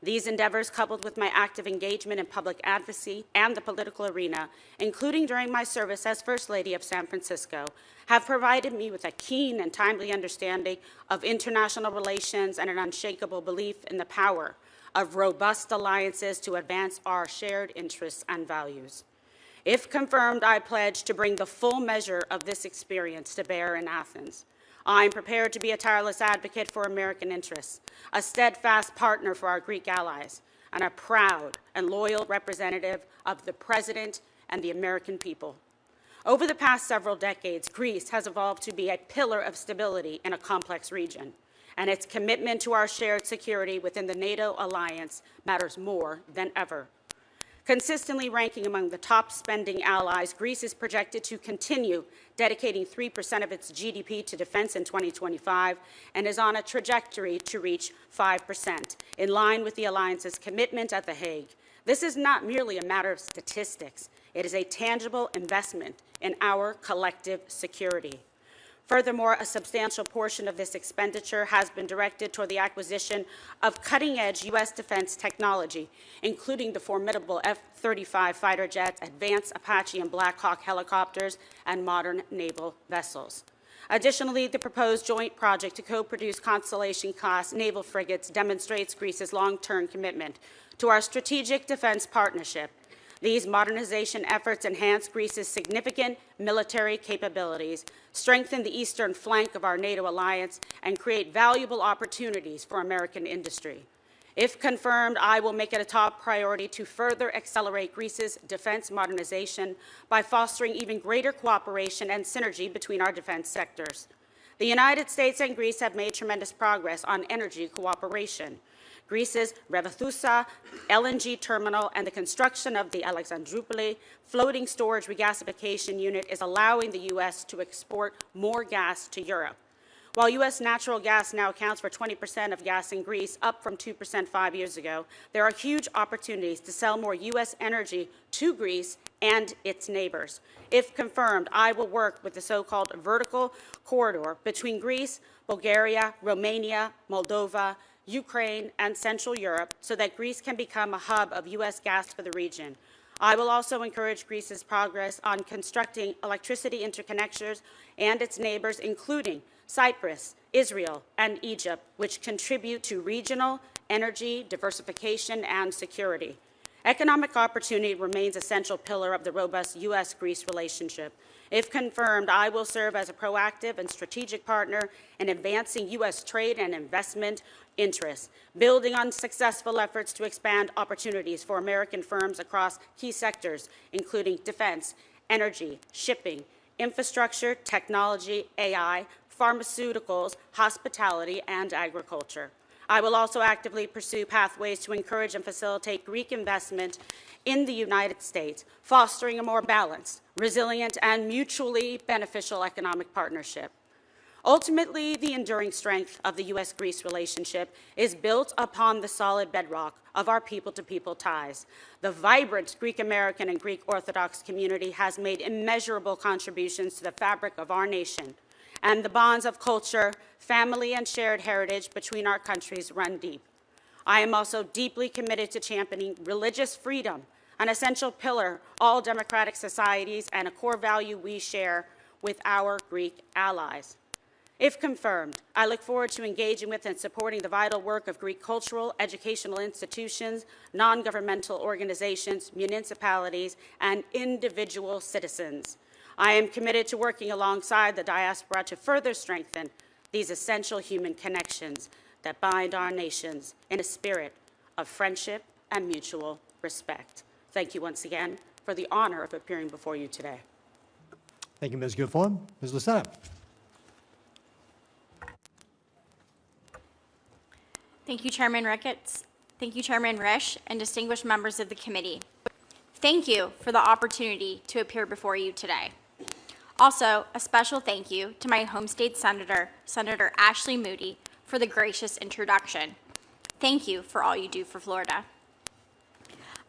These endeavors, coupled with my active engagement in public advocacy and the political arena, including during my service as First Lady of San Francisco, have provided me with a keen and timely understanding of international relations and an unshakable belief in the power of robust alliances to advance our shared interests and values. If confirmed, I pledge to bring the full measure of this experience to bear in Athens. I am prepared to be a tireless advocate for American interests, a steadfast partner for our Greek allies, and a proud and loyal representative of the President and the American people. Over the past several decades, Greece has evolved to be a pillar of stability in a complex region, and its commitment to our shared security within the NATO alliance matters more than ever. Consistently ranking among the top spending allies, Greece is projected to continue dedicating 3% of its GDP to defense in 2025 and is on a trajectory to reach 5%, in line with the alliance's commitment at The Hague. This is not merely a matter of statistics. It is a tangible investment in our collective security. Furthermore, a substantial portion of this expenditure has been directed toward the acquisition of cutting-edge U.S. defense technology, including the formidable F-35 fighter jets, advanced Apache and Black Hawk helicopters, and modern naval vessels. Additionally, the proposed joint project to co-produce Constellation-class naval frigates demonstrates Greece's long-term commitment to our strategic defense partnership. These modernization efforts enhance Greece's significant military capabilities, strengthen the eastern flank of our NATO alliance, and create valuable opportunities for American industry. If confirmed, I will make it a top priority to further accelerate Greece's defense modernization by fostering even greater cooperation and synergy between our defense sectors. The United States and Greece have made tremendous progress on energy cooperation. Greece's Revithoussa LNG terminal and the construction of the Alexandroupoli floating storage regasification unit is allowing the U.S. to export more gas to Europe. While U.S. natural gas now accounts for 20% of gas in Greece, up from 2% 5 years ago, there are huge opportunities to sell more U.S. energy to Greece and its neighbors. If confirmed, I will work with the so-called vertical corridor between Greece, Bulgaria, Romania, Moldova, Ukraine, and Central Europe so that Greece can become a hub of U.S. gas for the region. I will also encourage Greece's progress on constructing electricity interconnectors and its neighbors, including Cyprus, Israel, and Egypt, which contribute to regional energy diversification and security. Economic opportunity remains an essential pillar of the robust U.S.-Greece relationship. If confirmed, I will serve as a proactive and strategic partner in advancing U.S. trade and investment interests, building on successful efforts to expand opportunities for American firms across key sectors, including defense, energy, shipping, infrastructure, technology, AI, pharmaceuticals, hospitality, and agriculture. I will also actively pursue pathways to encourage and facilitate Greek investment in the United States, fostering a more balanced, resilient, and mutually beneficial economic partnership. Ultimately, the enduring strength of the U.S.-Greece relationship is built upon the solid bedrock of our people-to-people ties. The vibrant Greek-American and Greek Orthodox community has made immeasurable contributions to the fabric of our nation, and the bonds of culture, family, and shared heritage between our countries run deep. I am also deeply committed to championing religious freedom, an essential pillar of all democratic societies and a core value we share with our Greek allies. If confirmed, I look forward to engaging with and supporting the vital work of Greek cultural, educational institutions, non-governmental organizations, municipalities, and individual citizens. I am committed to working alongside the diaspora to further strengthen these essential human connections that bind our nations in a spirit of friendship and mutual respect. Thank you once again for the honor of appearing before you today. Thank you, Ms. Gilfoyle. Ms. Lucena. Thank you, Chairman Ricketts. Thank you, Chairman Risch, and distinguished members of the committee. Thank you for the opportunity to appear before you today. Also, a special thank you to my home state senator, Senator Ashley Moody, for the gracious introduction. Thank you for all you do for Florida.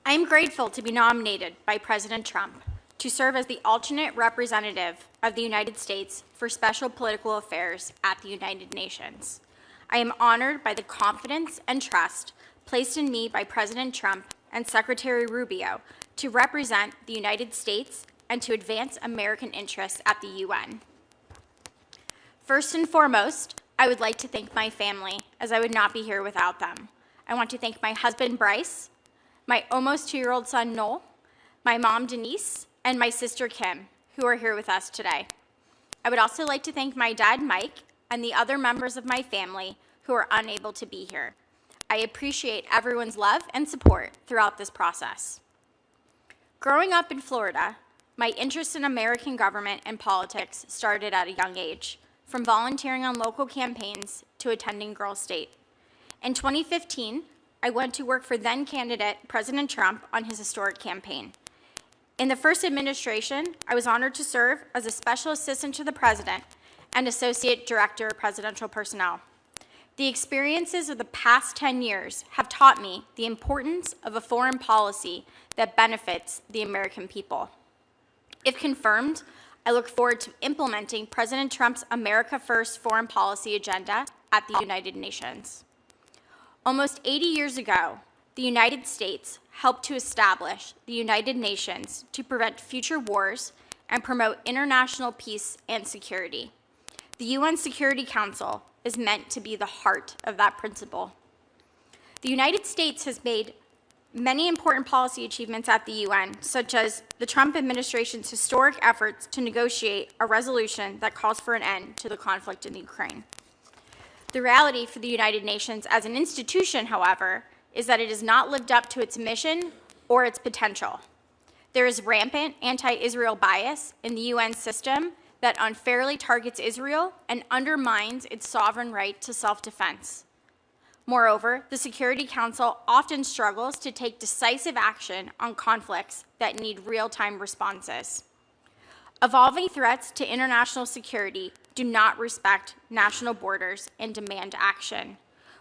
I am grateful to be nominated by President Trump to serve as the alternate representative of the United States for Special Political Affairs at the United Nations. I am honored by the confidence and trust placed in me by President Trump and Secretary Rubio to represent the United States and to advance American interests at the UN. First and foremost, I would like to thank my family, as I would not be here without them. I want to thank my husband, Bryce, my almost 2-year-old son, Noel, my mom, Denise, and my sister, Kim, who are here with us today. I would also like to thank my dad, Mike, and the other members of my family who are unable to be here. I appreciate everyone's love and support throughout this process. Growing up in Florida, my interest in American government and politics started at a young age, from volunteering on local campaigns to attending Girl State. In 2015, I went to work for then-candidate President Trump on his historic campaign. In the first administration, I was honored to serve as a special assistant to the president and associate director of presidential personnel. The experiences of the past 10 years have taught me the importance of a foreign policy that benefits the American people. If confirmed, I look forward to implementing President Trump's America First foreign policy agenda at the United Nations. Almost 80 years ago, the United States helped to establish the United Nations to prevent future wars and promote international peace and security. The UN Security Council is meant to be the heart of that principle. The United States has made many important policy achievements at the UN, such as the Trump administration's historic efforts to negotiate a resolution that calls for an end to the conflict in Ukraine. The reality for the United Nations as an institution, however, is that it has not lived up to its mission or its potential. There is rampant anti-Israel bias in the UN system that unfairly targets Israel and undermines its sovereign right to self-defense. Moreover, the Security Council often struggles to take decisive action on conflicts that need real-time responses. Evolving threats to international security do not respect national borders and demand action.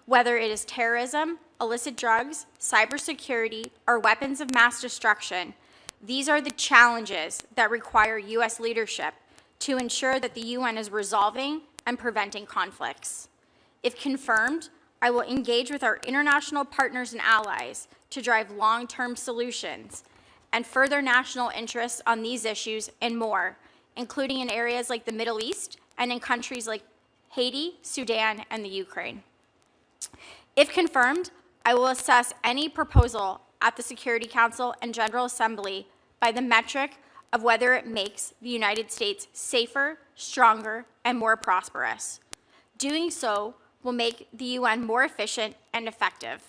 Whether it is terrorism, illicit drugs, cybersecurity, or weapons of mass destruction, these are the challenges that require U.S. leadership to ensure that the UN is resolving and preventing conflicts. If confirmed, I will engage with our international partners and allies to drive long-term solutions and further national interests on these issues and more, including in areas like the Middle East and in countries like Haiti, Sudan, and the Ukraine. If confirmed, I will assess any proposal at the Security Council and General Assembly by the metric of whether it makes the United States safer, stronger, and more prosperous. Doing so will make the UN more efficient and effective.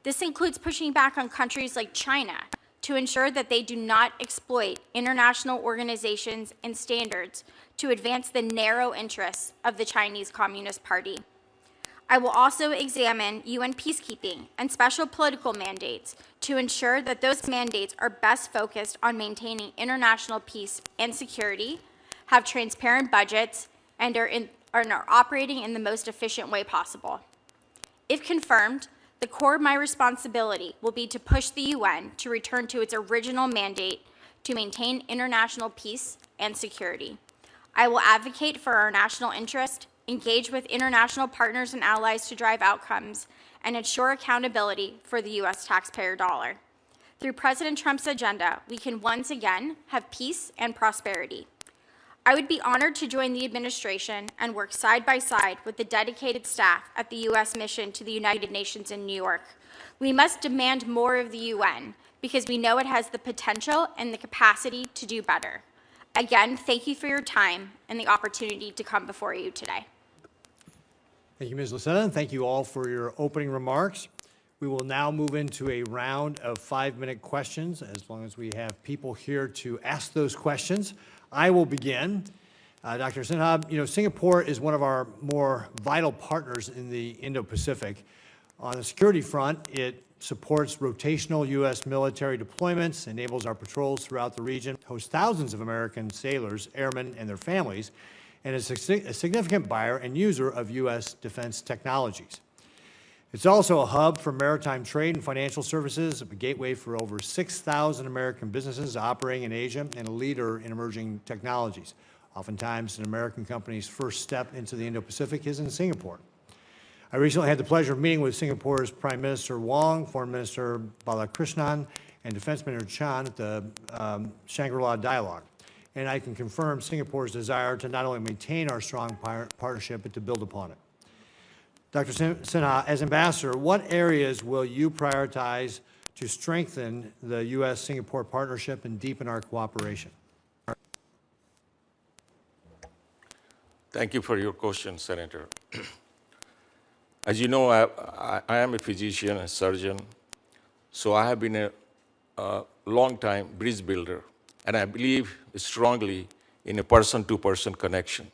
This includes pushing back on countries like China to ensure that they do not exploit international organizations and standards to advance the narrow interests of the Chinese Communist Party. I will also examine UN peacekeeping and special political mandates to ensure that those mandates are best focused on maintaining international peace and security, have transparent budgets, and are operating in the most efficient way possible. If confirmed, the core of my responsibility will be to push the UN to return to its original mandate to maintain international peace and security. I will advocate for our national interest, engage with international partners and allies to drive outcomes, and ensure accountability for the U.S. taxpayer dollar. Through President Trump's agenda, we can once again have peace and prosperity. I would be honored to join the administration and work side by side with the dedicated staff at the U.S. mission to the United Nations in New York. We must demand more of the UN because we know it has the potential and the capacity to do better. Again, thank you for your time and the opportunity to come before you today. Thank you, Ms. Lucena, and thank you all for your opening remarks. We will now move into a round of 5-minute questions, as long as we have people here to ask those questions. I will begin. Dr. Sinha, Singapore is one of our more vital partners in the Indo-Pacific. On the security front, it supports rotational U.S. military deployments, enables our patrols throughout the region, hosts thousands of American sailors, airmen, and their families, and is a significant buyer and user of U.S. defense technologies. It's also a hub for maritime trade and financial services, a gateway for over 6,000 American businesses operating in Asia, and a leader in emerging technologies. Oftentimes, an American company's first step into the Indo-Pacific is in Singapore. I recently had the pleasure of meeting with Singapore's Prime Minister Wong, Foreign Minister Balakrishnan, and Defense Minister Chan at the Shangri-La Dialogue. And I can confirm Singapore's desire to not only maintain our strong partnership, but to build upon it. Dr. Sinha, as ambassador, what areas will you prioritize to strengthen the U.S.-Singapore partnership and deepen our cooperation? Thank you for your question, Senator. As you know, I am a physician, a surgeon, so I have been a long-time bridge builder, and I believe strongly in a person-to-person connection.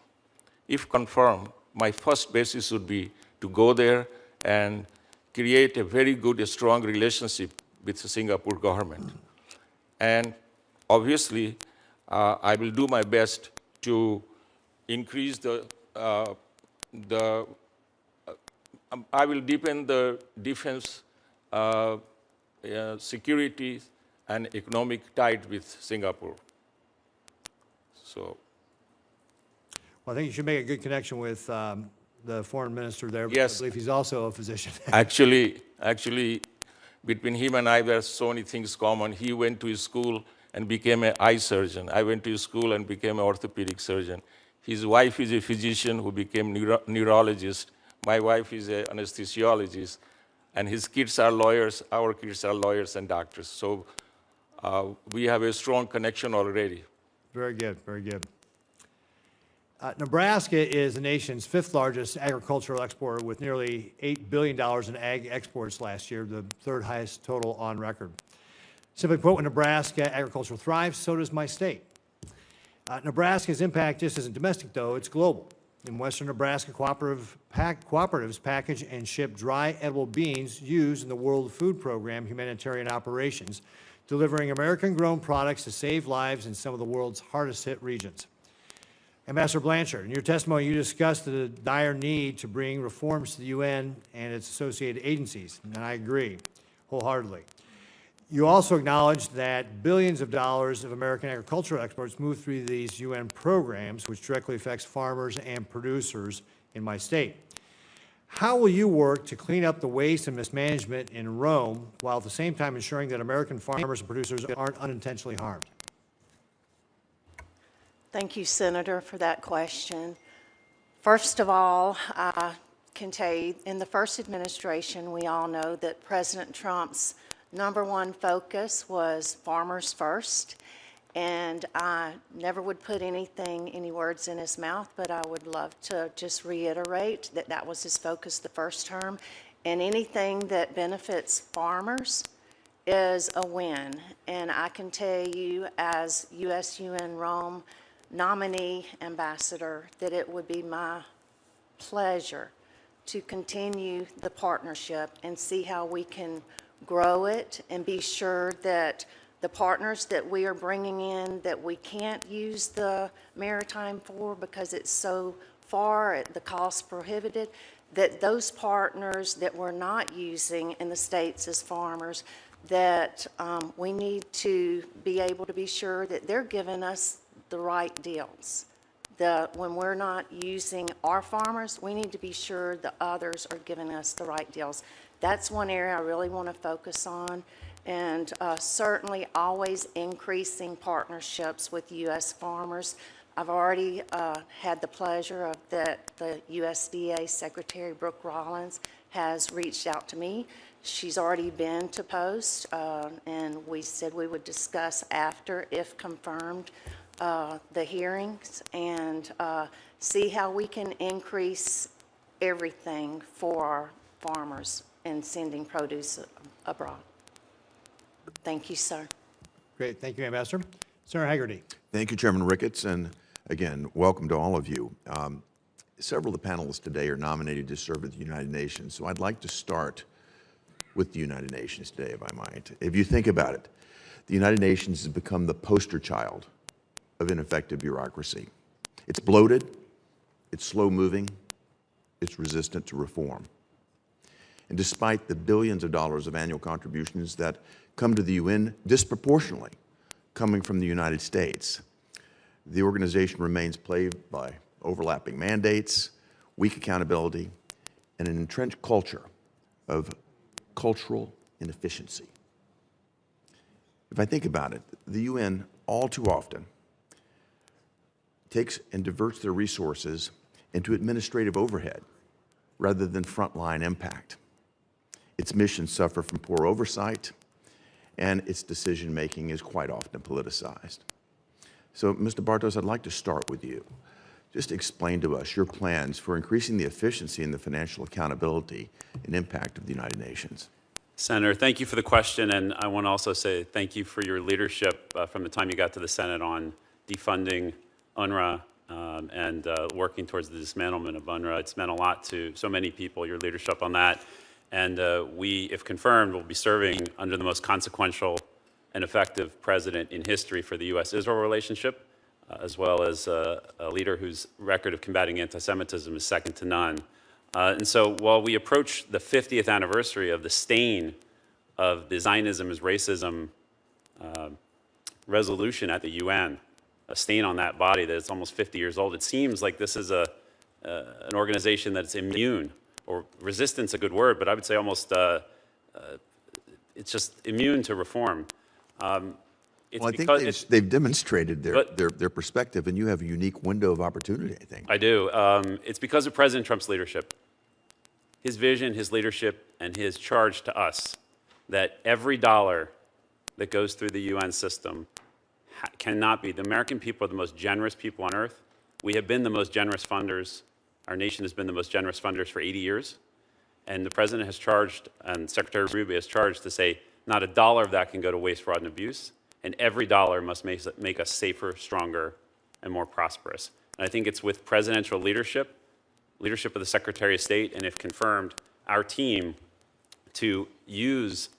If confirmed, my first basis would be to go there and create a very good, strong relationship with the Singapore government. And obviously, I will do my best to increase I will deepen the defense, security, and economic tie with Singapore. So. Well, I think you should make a good connection with the foreign minister there. Yes. I believe he's also a physician. Actually, between him and I, there are so many things common. He went to his school and became an eye surgeon. I went to his school and became an orthopedic surgeon. His wife is a physician who became neurologist. My wife is an anesthesiologist. And his kids are lawyers. Our kids are lawyers and doctors. So we have a strong connection already. Very good, very good. Nebraska is the nation's 5th largest agricultural exporter with nearly $8 billion in ag exports last year, the 3rd highest total on record. Simply put, when Nebraska agriculture thrives, so does my state. Nebraska's impact just isn't domestic, though, it's global. In western Nebraska, cooperatives package and ship dry edible beans used in the World Food Program humanitarian operations, delivering American-grown products to save lives in some of the world's hardest-hit regions. Ambassador Blanchard, in your testimony, you discussed the dire need to bring reforms to the UN and its associated agencies, and I agree wholeheartedly. You also acknowledged that billions of dollars of American agricultural exports move through these UN programs, which directly affects farmers and producers in my state. How will you work to clean up the waste and mismanagement in Rome, while at the same time ensuring that American farmers and producers aren't unintentionally harmed? Thank you, Senator, for that question. First of all, I can tell you, in the first administration, we all know that President Trump's number one focus was farmers first. And I never would put any words in his mouth, but I would love to just reiterate that that was his focus the first term. And anything that benefits farmers is a win. And I can tell you as USUN Rome nominee ambassador that it would be my pleasure to continue the partnership and see how we can grow it and be sure that the partners that we are bringing in that we can't use the maritime for because it's so far, the cost prohibited, that those partners that we're not using in the States as farmers, that we need to be able to be sure that they're giving us the right deals. When we're not using our farmers, we need to be sure the others are giving us the right deals. That's one area I really want to focus on. And certainly always increasing partnerships with U.S. farmers. I've already had the pleasure of that the USDA Secretary Brooke Rollins has reached out to me. She's already been to Post, and we said we would discuss after, if confirmed, the hearings and see how we can increase everything for our farmers and sending produce abroad. Thank you, sir. Great. Thank you, Ambassador. Senator Haggerty. Thank you, Chairman Ricketts, and again, welcome to all of you. Several of the panelists today are nominated to serve at the United Nations, so I'd like to start with the United Nations today, if I might. If you think about it, the United Nations has become the poster child of ineffective bureaucracy. It's bloated, it's slow-moving, it's resistant to reform. And despite the billions of dollars of annual contributions that come to the UN disproportionately coming from the United States, the organization remains plagued by overlapping mandates, weak accountability, and an entrenched culture of cultural inefficiency. If I think about it, the UN all too often takes and diverts their resources into administrative overhead rather than frontline impact. Its missions suffer from poor oversight, and its decision-making is quite often politicized. So, Mr. Bartos, I'd like to start with you. Just explain to us your plans for increasing the efficiency and the financial accountability and impact of the United Nations. Senator, thank you for the question, and I want to also say thank you for your leadership from the time you got to the Senate on defunding UNRWA and working towards the dismantlement of UNRWA. It's meant a lot to so many people, your leadership on that. And we, if confirmed, will be serving under the most consequential and effective president in history for the U.S.-Israel relationship, as well as a leader whose record of combating anti-Semitism is second to none. And so while we approach the 50th anniversary of the stain of the Zionism is racism resolution at the UN, a stain on that body that is almost 50 years old, it seems like this is an organization that's immune, or resistance a good word, but I would say almost it's just immune to reform. Well, I think they've demonstrated their perspective, and you have a unique window of opportunity, I think. I do. It's because of President Trump's leadership, his vision, his leadership, and his charge to us that every dollar that goes through the UN system cannot be. The American people are the most generous people on earth. We have been the most generous funders. Our nation has been the most generous funders for 80 years. And the President has charged, and Secretary Rubio has charged to say, not a dollar of that can go to waste, fraud, and abuse. And every dollar must make us safer, stronger, and more prosperous. And I think it's with presidential leadership of the Secretary of State, and if confirmed, our team to use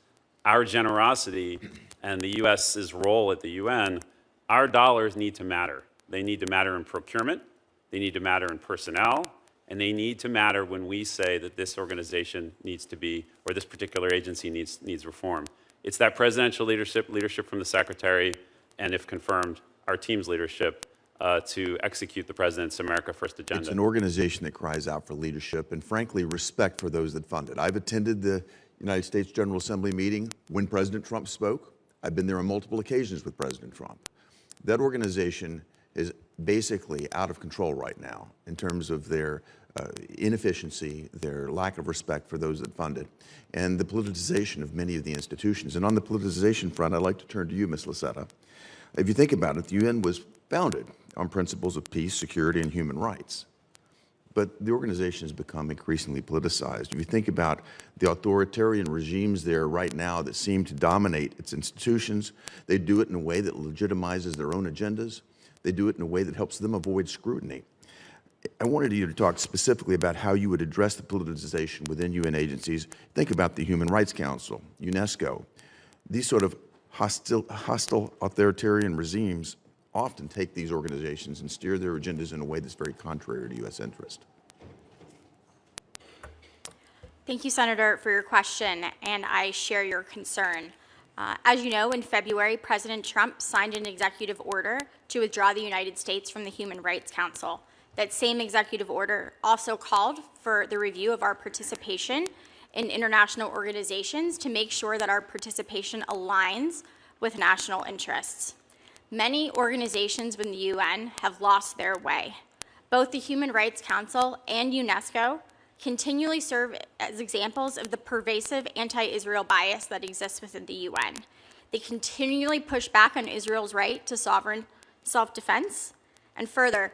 our generosity and the U.S.'s role at the UN, our dollars need to matter. They need to matter in procurement, they need to matter in personnel, and they need to matter when we say that this organization needs to be, or this particular agency needs reform. It's that presidential leadership from the Secretary, and if confirmed, our team's leadership to execute the President's America First agenda. It's an organization that cries out for leadership and, frankly, respect for those that fund it. I've attended the United States General Assembly meeting when President Trump spoke. I've been there on multiple occasions with President Trump. That organization is basically out of control right now in terms of their inefficiency, their lack of respect for those that fund it, and the politicization of many of the institutions. And on the politicization front, I'd like to turn to you, Ms. Lucetta. If you think about it, the UN was founded on principles of peace, security, and human rights. But the organization has become increasingly politicized. If you think about the authoritarian regimes there right now that seem to dominate its institutions, they do it in a way that legitimizes their own agendas. They do it in a way that helps them avoid scrutiny. I wanted you to talk specifically about how you would address the politicization within UN agencies. Think about the Human Rights Council, UNESCO. These sort of hostile authoritarian regimes often take these organizations and steer their agendas in a way that's very contrary to U.S. interest. Thank you, Senator, for your question, and I share your concern. As you know, in February, President Trump signed an executive order to withdraw the United States from the Human Rights Council. That same executive order also called for the review of our participation in international organizations to make sure that our participation aligns with national interests. Many organizations within the UN have lost their way. Both the Human Rights Council and UNESCO continually serve as examples of the pervasive anti-Israel bias that exists within the UN. They continually push back on Israel's right to sovereign self-defense, and further,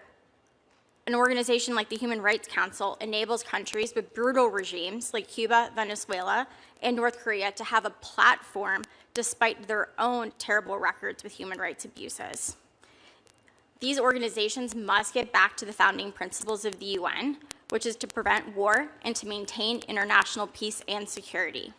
an organization like the Human Rights Council enables countries with brutal regimes like Cuba, Venezuela, and North Korea to have a platform despite their own terrible records with human rights abuses. These organizations must get back to the founding principles of the UN, which is to prevent war and to maintain international peace and security.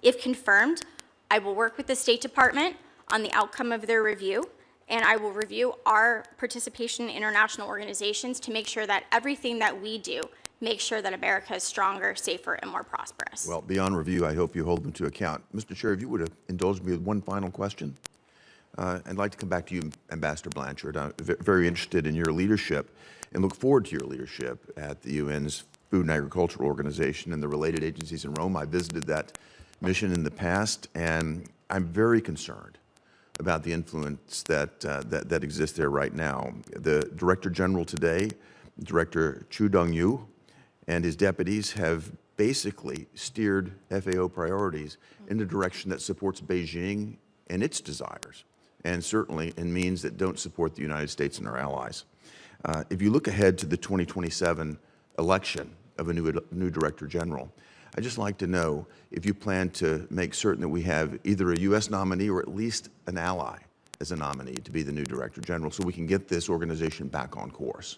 If confirmed, I will work with the State Department on the outcome of their review, and I will review our participation in international organizations to make sure that everything that we do makes sure that America is stronger, safer, and more prosperous. Well, beyond review, I hope you hold them to account. Mr. Chair, if you would indulge me with one final question. I'd like to come back to you, Ambassador Blanchard. I'm very interested in your leadership and look forward to your leadership at the UN's Food and Agricultural Organization and the related agencies in Rome. I visited that mission in the past, and I'm very concerned about the influence that exists there right now. The Director General today, Director Chu Dong-yu, and his deputies have basically steered FAO priorities in a direction that supports Beijing and its desires, and certainly in means that don't support the United States and our allies. If you look ahead to the 2027 election of a new Director General, I'd just like to know if you plan to make certain that we have either a U.S. nominee or at least an ally as a nominee to be the new Director General so we can get this organization back on course.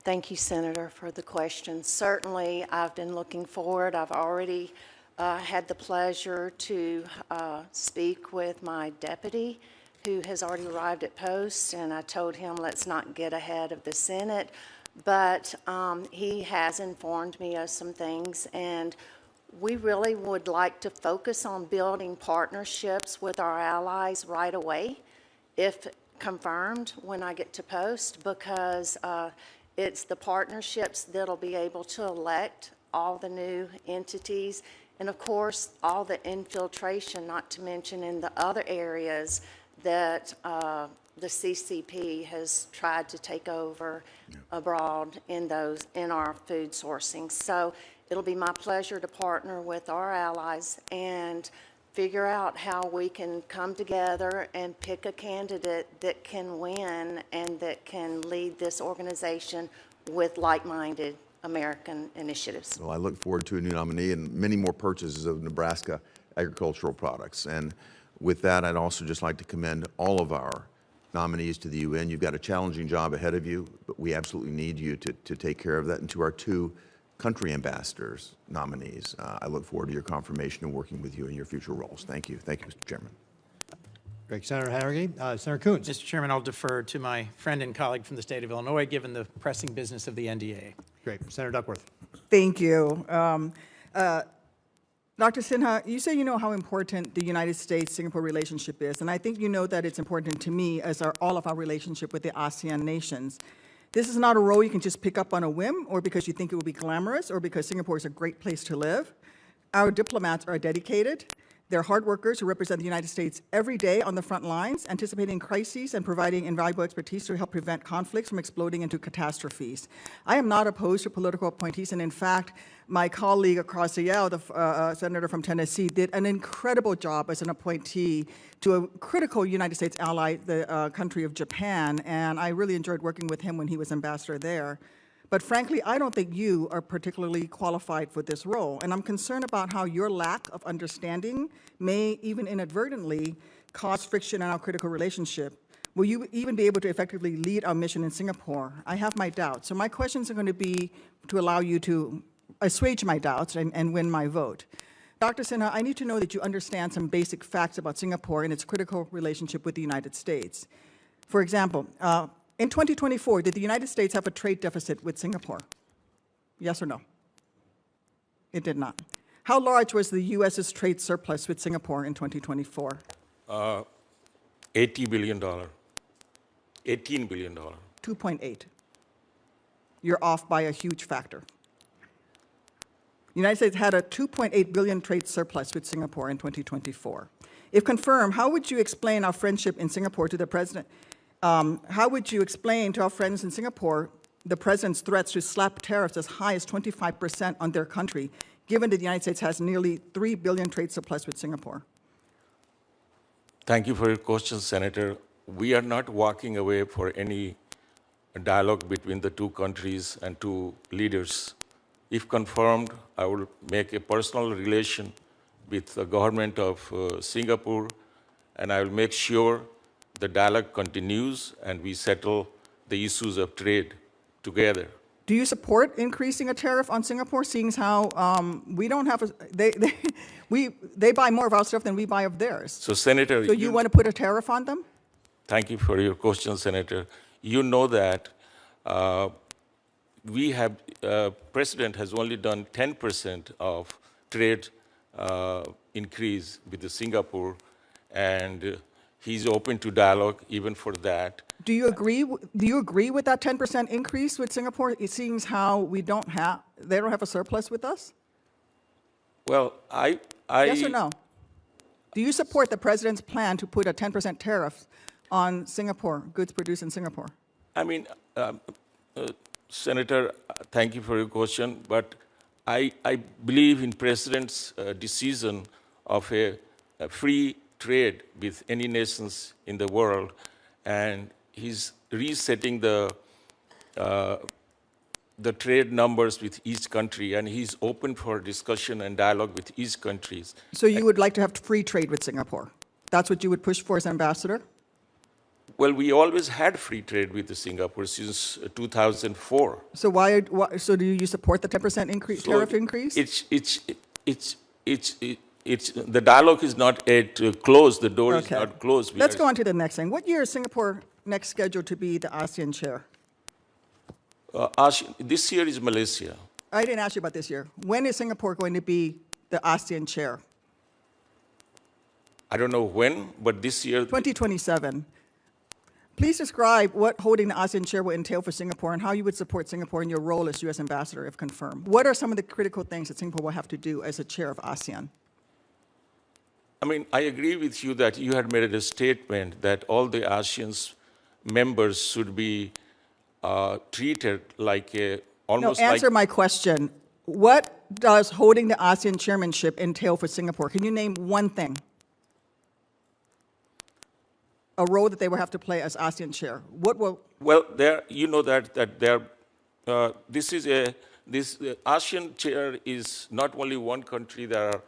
Thank you, Senator, for the question. Certainly, I've been looking forward. I've already had the pleasure to speak with my deputy, who has already arrived at post, and I told him let's not get ahead of the Senate, but he has informed me of some things, and we really would like to focus on building partnerships with our allies right away, if confirmed when I get to post, because it's the partnerships that'll be able to elect all the new entities, and of course, all the infiltration, not to mention in the other areas that the CCP has tried to take over abroad in our food sourcing. So it'll be my pleasure to partner with our allies and figure out how we can come together and pick a candidate that can win and that can lead this organization with like-minded American initiatives. Well, I look forward to a new nominee and many more purchases of Nebraska agricultural products. And with that, I'd also just like to commend all of our nominees to the UN. You've got a challenging job ahead of you, but we absolutely need you to take care of that. And to our two country ambassadors nominees, I look forward to your confirmation and working with you in your future roles. Thank you. Thank you, Mr. Chairman. Great. Senator Hagerty. Senator Coons. Mr. Chairman, I'll defer to my friend and colleague from the state of Illinois, given the pressing business of the NDA. Great. Senator Duckworth. Thank you. Dr. Sinha, you say you know how important the United States-Singapore relationship is, and I think you know that it's important to me as all of our relationship with the ASEAN nations. This is not a role you can just pick up on a whim or because you think it will be glamorous or because Singapore is a great place to live. Our diplomats are dedicated. They're hard workers who represent the United States every day on the front lines, anticipating crises and providing invaluable expertise to help prevent conflicts from exploding into catastrophes. I am not opposed to political appointees, and in fact, my colleague across the aisle, the senator from Tennessee, did an incredible job as an appointee to a critical United States ally, the country of Japan, and I really enjoyed working with him when he was ambassador there. But frankly, I don't think you are particularly qualified for this role, and I'm concerned about how your lack of understanding may even inadvertently cause friction in our critical relationship. Will you even be able to effectively lead our mission in Singapore? I have my doubts. So my questions are going to be to allow you to assuage my doubts and win my vote. Dr. Sinha, I need to know that you understand some basic facts about Singapore and its critical relationship with the United States. For example, in 2024, did the United States have a trade deficit with Singapore? Yes or no? It did not. How large was the U.S.'s trade surplus with Singapore in 2024? $80 billion. $18 billion. 2.8. You're off by a huge factor. The United States had a 2.8 billion trade surplus with Singapore in 2024. If confirmed, how would you explain our friendship in Singapore to the president? How would you explain to our friends in Singapore the president's threats to slap tariffs as high as 25% on their country, given that the United States has nearly 3 billion trade surplus with Singapore? Thank you for your question, Senator. We are not walking away for any dialogue between the two countries and two leaders. If confirmed, I will make a personal relation with the government of Singapore, and I will make sure the dialogue continues and we settle the issues of trade together. Do you support increasing a tariff on Singapore, seeing as how we don't have they buy more of our stuff than we buy of theirs? So, Senator, so you want to put a tariff on them? Thank you for your question, Senator. You know that we have, President has only done 10% of trade increase with the Singapore, and he's open to dialogue even for that. Do you agree with that 10% increase with Singapore? It seems how they don't have a surplus with us? Well, Yes or no? Do you support the president's plan to put a 10% tariff on Singapore, goods produced in Singapore? I mean, Senator, thank you for your question, but I believe in President's decision of a free trade with any nations in the world, and he's resetting the trade numbers with each country, and he's open for discussion and dialogue with each country. So you would like to have free trade with Singapore? That's what you would push for as ambassador? Well, we always had free trade with Singapore since 2004. So so do you support the 10% increase, tariff increase? The dialogue is not yet closed. The door is not closed. Let's go on to the next thing. What year is Singapore next scheduled to be the ASEAN chair? This year is Malaysia. I didn't ask you about this year. When is Singapore going to be the ASEAN chair? I don't know when, but this year. 2027. Please describe what holding the ASEAN chair will entail for Singapore and how you would support Singapore in your role as U.S. ambassador, if confirmed. What are some of the critical things that Singapore will have to do as a chair of ASEAN? I mean, I agree with you that you had made a statement that all the ASEAN members should be treated like almost like... No, answer my question. What does holding the ASEAN chairmanship entail for Singapore? Can you name one thing? A role that they will have to play as ASEAN chair. What will? Well, you know that this ASEAN chair is not only one country. There are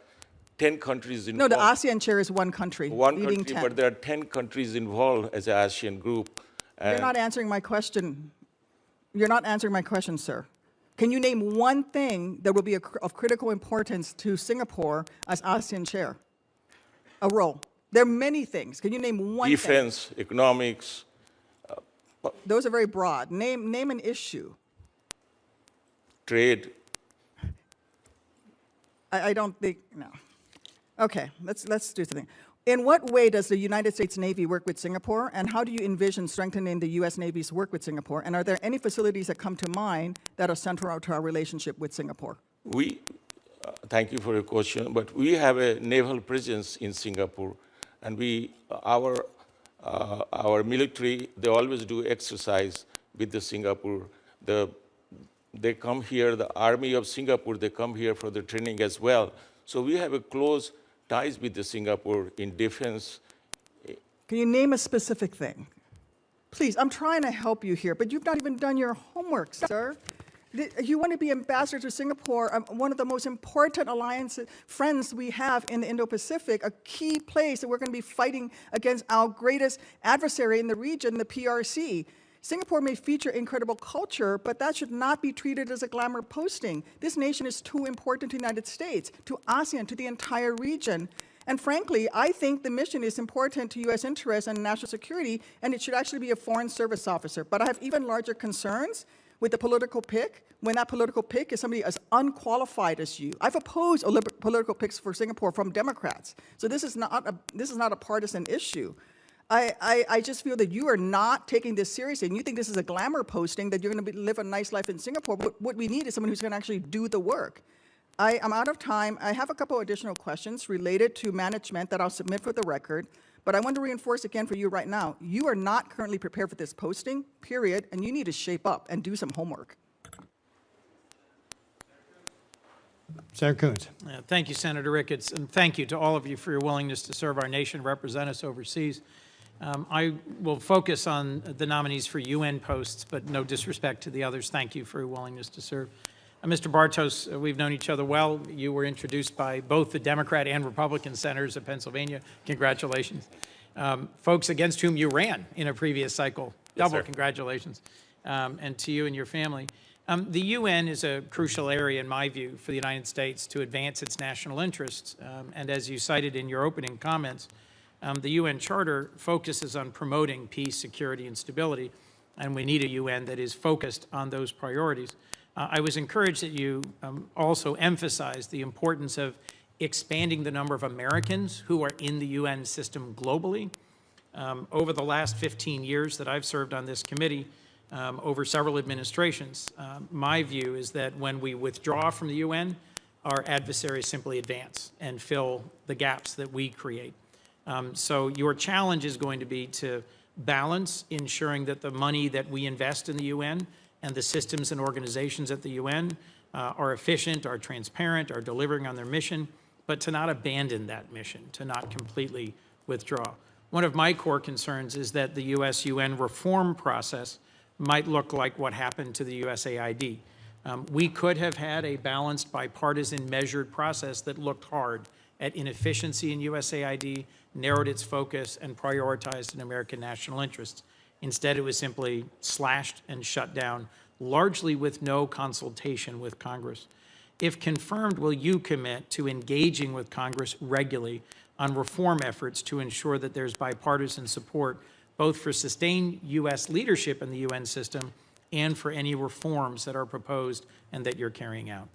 10 countries involved. No, the ASEAN chair is one country. One leading country, 10. but there are 10 countries involved as an ASEAN group. You're not answering my question. You're not answering my question, sir. Can you name one thing that will be of critical importance to Singapore as ASEAN chair? A role. There are many things. Can you name one Defense, thing? economics. Those are very broad. Name an issue. Trade. I don't think, no. Okay, let's do something. In what way does the United States Navy work with Singapore, and how do you envision strengthening the U.S. Navy's work with Singapore? And are there any facilities that come to mind that are central to our relationship with Singapore? thank you for your question, but we have a naval presence in Singapore, and our military, they always do exercise with the Singapore. They come here, the Army of Singapore, they come here for the training as well. So we have a close ties with the Singapore in defense. Can you name a specific thing? Please, I'm trying to help you here, but you've not even done your homework, sir. You want to be ambassador to Singapore, one of the most important friends we have in the Indo-Pacific, a key place that we're going to be fighting against our greatest adversary in the region, the PRC. Singapore may feature incredible culture, but that should not be treated as a glamour posting. This nation is too important to the United States, to ASEAN, to the entire region. And frankly, I think the mission is important to U.S. interests and national security, and it should actually be a foreign service officer. But I have even larger concerns with the political pick, when that political pick is somebody as unqualified as you. I've opposed political picks for Singapore from Democrats. So this is not a partisan issue. I just feel that you are not taking this seriously, and you think this is a glamour posting, that you're going to live a nice life in Singapore. What we need is someone who's going to actually do the work. I'm out of time. I have a couple additional questions related to management that I'll submit for the record, but I want to reinforce again for you right now, you are not currently prepared for this posting, period, and you need to shape up and do some homework. Senator Coons. Thank you, Senator Ricketts, and thank you to all of you for your willingness to serve our nation, represent us overseas. I will focus on the nominees for UN posts, but no disrespect to the others. Thank you for your willingness to serve. Mr. Bartos, we've known each other well. You were introduced by both the Democrat and Republican senators of Pennsylvania. Congratulations. Folks against whom you ran in a previous cycle, double congratulations. And to you and your family. The UN is a crucial area, in my view, for the United States to advance its national interests. And as you cited in your opening comments, the UN Charter focuses on promoting peace, security, and stability, and we need a UN that is focused on those priorities. I was encouraged that you also emphasized the importance of expanding the number of Americans who are in the UN system globally. Over the last 15 years that I've served on this committee, over several administrations, my view is that when we withdraw from the UN, our adversaries simply advance and fill the gaps that we create. So your challenge is going to be to balance ensuring that the money that we invest in the UN and the systems and organizations at the UN are efficient, are transparent, are delivering on their mission, but to not abandon that mission, to not completely withdraw. One of my core concerns is that the US-UN reform process might look like what happened to the USAID. We could have had a balanced, bipartisan, measured process that looked hard at inefficiency in USAID, narrowed its focus, and prioritized an American national interests. Instead, it was simply slashed and shut down, largely with no consultation with Congress. If confirmed, will you commit to engaging with Congress regularly on reform efforts to ensure that there's bipartisan support, both for sustained U.S. leadership in the UN system and for any reforms that are proposed and that you're carrying out?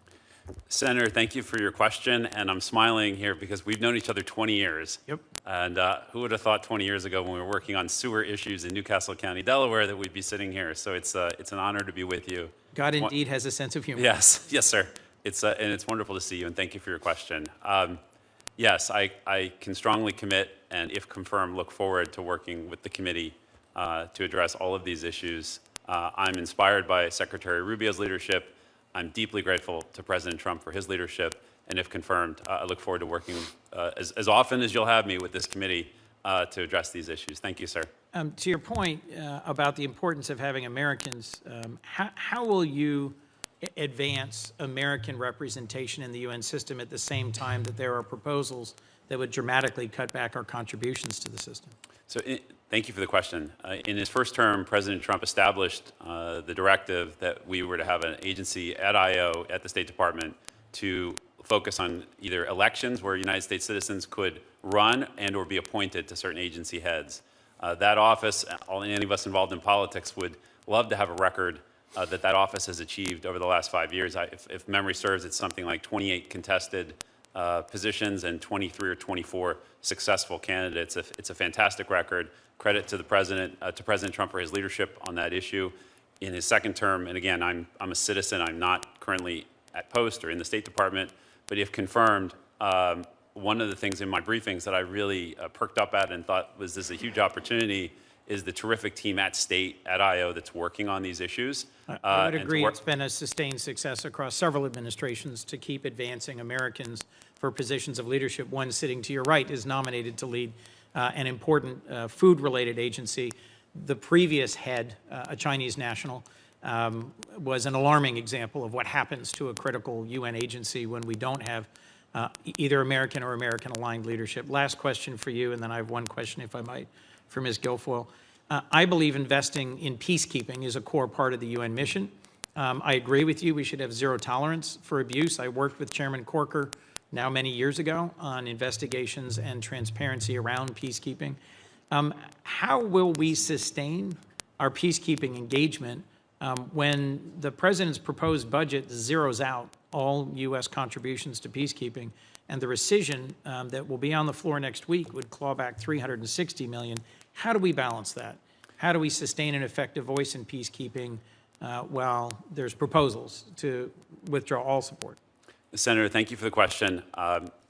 Senator, thank you for your question, and I'm smiling here because we've known each other 20 years. Yep. And who would have thought 20 years ago when we were working on sewer issues in Newcastle County, Delaware, that we'd be sitting here. So it's an honor to be with you. God indeed has a sense of humor. Yes, yes, sir. And it's wonderful to see you, and thank you for your question. Yes, I can strongly commit, and if confirmed, look forward to working with the committee to address all of these issues. I'm inspired by Secretary Rubio's leadership. I'm deeply grateful to President Trump for his leadership, and if confirmed, I look forward to working as often as you'll have me with this committee to address these issues. Thank you, sir. To your point about the importance of having Americans, how will you advance American representation in the UN system at the same time that there are proposals that would dramatically cut back our contributions to the system? So thank you for the question. In his first term, President Trump established the directive that we were to have an agency at I.O. at the State Department to focus on either elections where United States citizens could run and or be appointed to certain agency heads. That office, any of us involved in politics would love to have a record that office has achieved over the last 5 years. If memory serves, it's something like 28 contested positions and 23 or 24 successful candidates. It's a fantastic record. Credit to the President Trump for his leadership on that issue. In his second term, and again, I'm a citizen, I'm not currently at post or in the State Department, but if confirmed, one of the things in my briefings that I really perked up at and thought was this a huge opportunity is the terrific team at State, at IO, that's working on these issues. I would agree it's been a sustained success across several administrations to keep advancing Americans for positions of leadership. One sitting to your right is nominated to lead an important food-related agency. The previous head, a Chinese national, was an alarming example of what happens to a critical UN agency when we don't have either American or American-aligned leadership. Last question for you, and then I have one question, if I might, for Ms. Guilfoyle. I believe investing in peacekeeping is a core part of the UN mission. I agree with you. We should have zero tolerance for abuse. I worked with Chairman Corker now many years ago on investigations and transparency around peacekeeping. How will we sustain our peacekeeping engagement when the President's proposed budget zeroes out all U.S. contributions to peacekeeping, and the rescission that will be on the floor next week would claw back $360 million? How do we balance that? How do we sustain an effective voice in peacekeeping while there's proposals to withdraw all support? Senator, thank you for the question.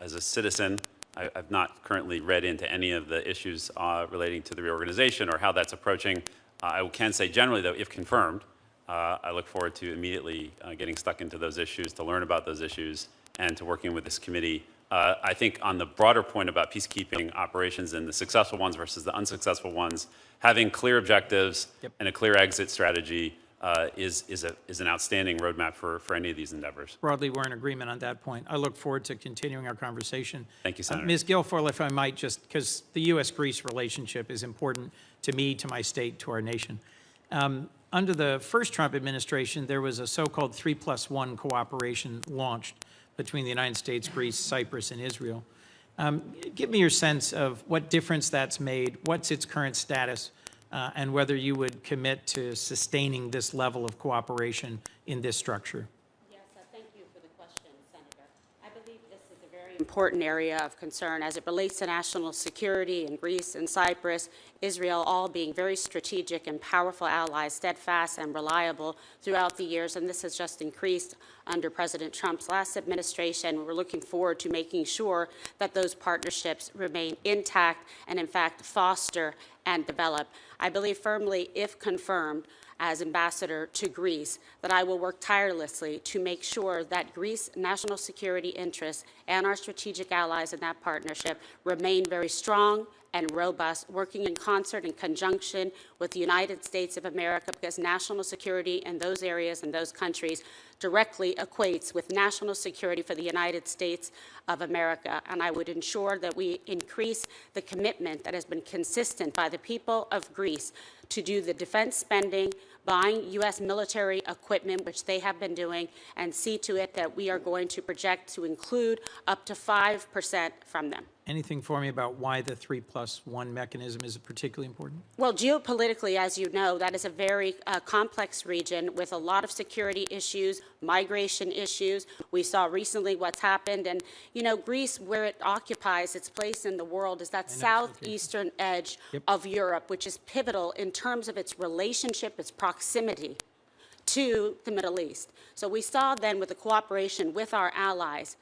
As a citizen, I've not currently read into any of the issues relating to the reorganization or how that's approaching. I can say generally, though, if confirmed, I look forward to immediately getting stuck into those issues, to learn about those issues, and to working with this committee. I think on the broader point about peacekeeping operations and the successful ones versus the unsuccessful ones, having clear objectives and a clear exit strategy is an outstanding roadmap for any of these endeavors. Broadly, we're in agreement on that point. I look forward to continuing our conversation. Thank you, Senator. Ms. Guilfoyle, if I might, just because the U.S.-Greece relationship is important to me, to my state, to our nation. Under the first Trump administration, there was a so-called 3+1 cooperation launched between the United States, Greece, Cyprus, and Israel. Give me your sense of what difference that's made, what's its current status, and whether you would commit to sustaining this level of cooperation in this structure. Yes, thank you for the question, Senator. I believe this is a very important area of concern as it relates to national security in Greece and Cyprus, Israel, all being very strategic and powerful allies, steadfast and reliable throughout the years, and this has just increased under President Trump's last administration. We're looking forward to making sure that those partnerships remain intact and, in fact, foster and develop. I believe firmly, if confirmed, as ambassador to Greece, that I will work tirelessly to make sure that Greece's national security interests and our strategic allies in that partnership remain very strong and robust, working in concert and conjunction with the United States of America, because national security in those areas and those countries directly equates with national security for the United States of America. And I would ensure that we increase the commitment that has been consistent by the people of Greece to do the defense spending, buying U.S. military equipment, which they have been doing, and see to it that we are going to project to include up to 5% from them. Anything for me about why the 3+1 mechanism is particularly important? Well, geopolitically, as you know, that is a very complex region with a lot of security issues, migration issues. We saw recently what's happened. And, you know, Greece, where it occupies its place in the world, is that southeastern edge of Europe, which is pivotal in terms of its relationship, its proximity to the Middle East. So we saw then with the cooperation with our allies,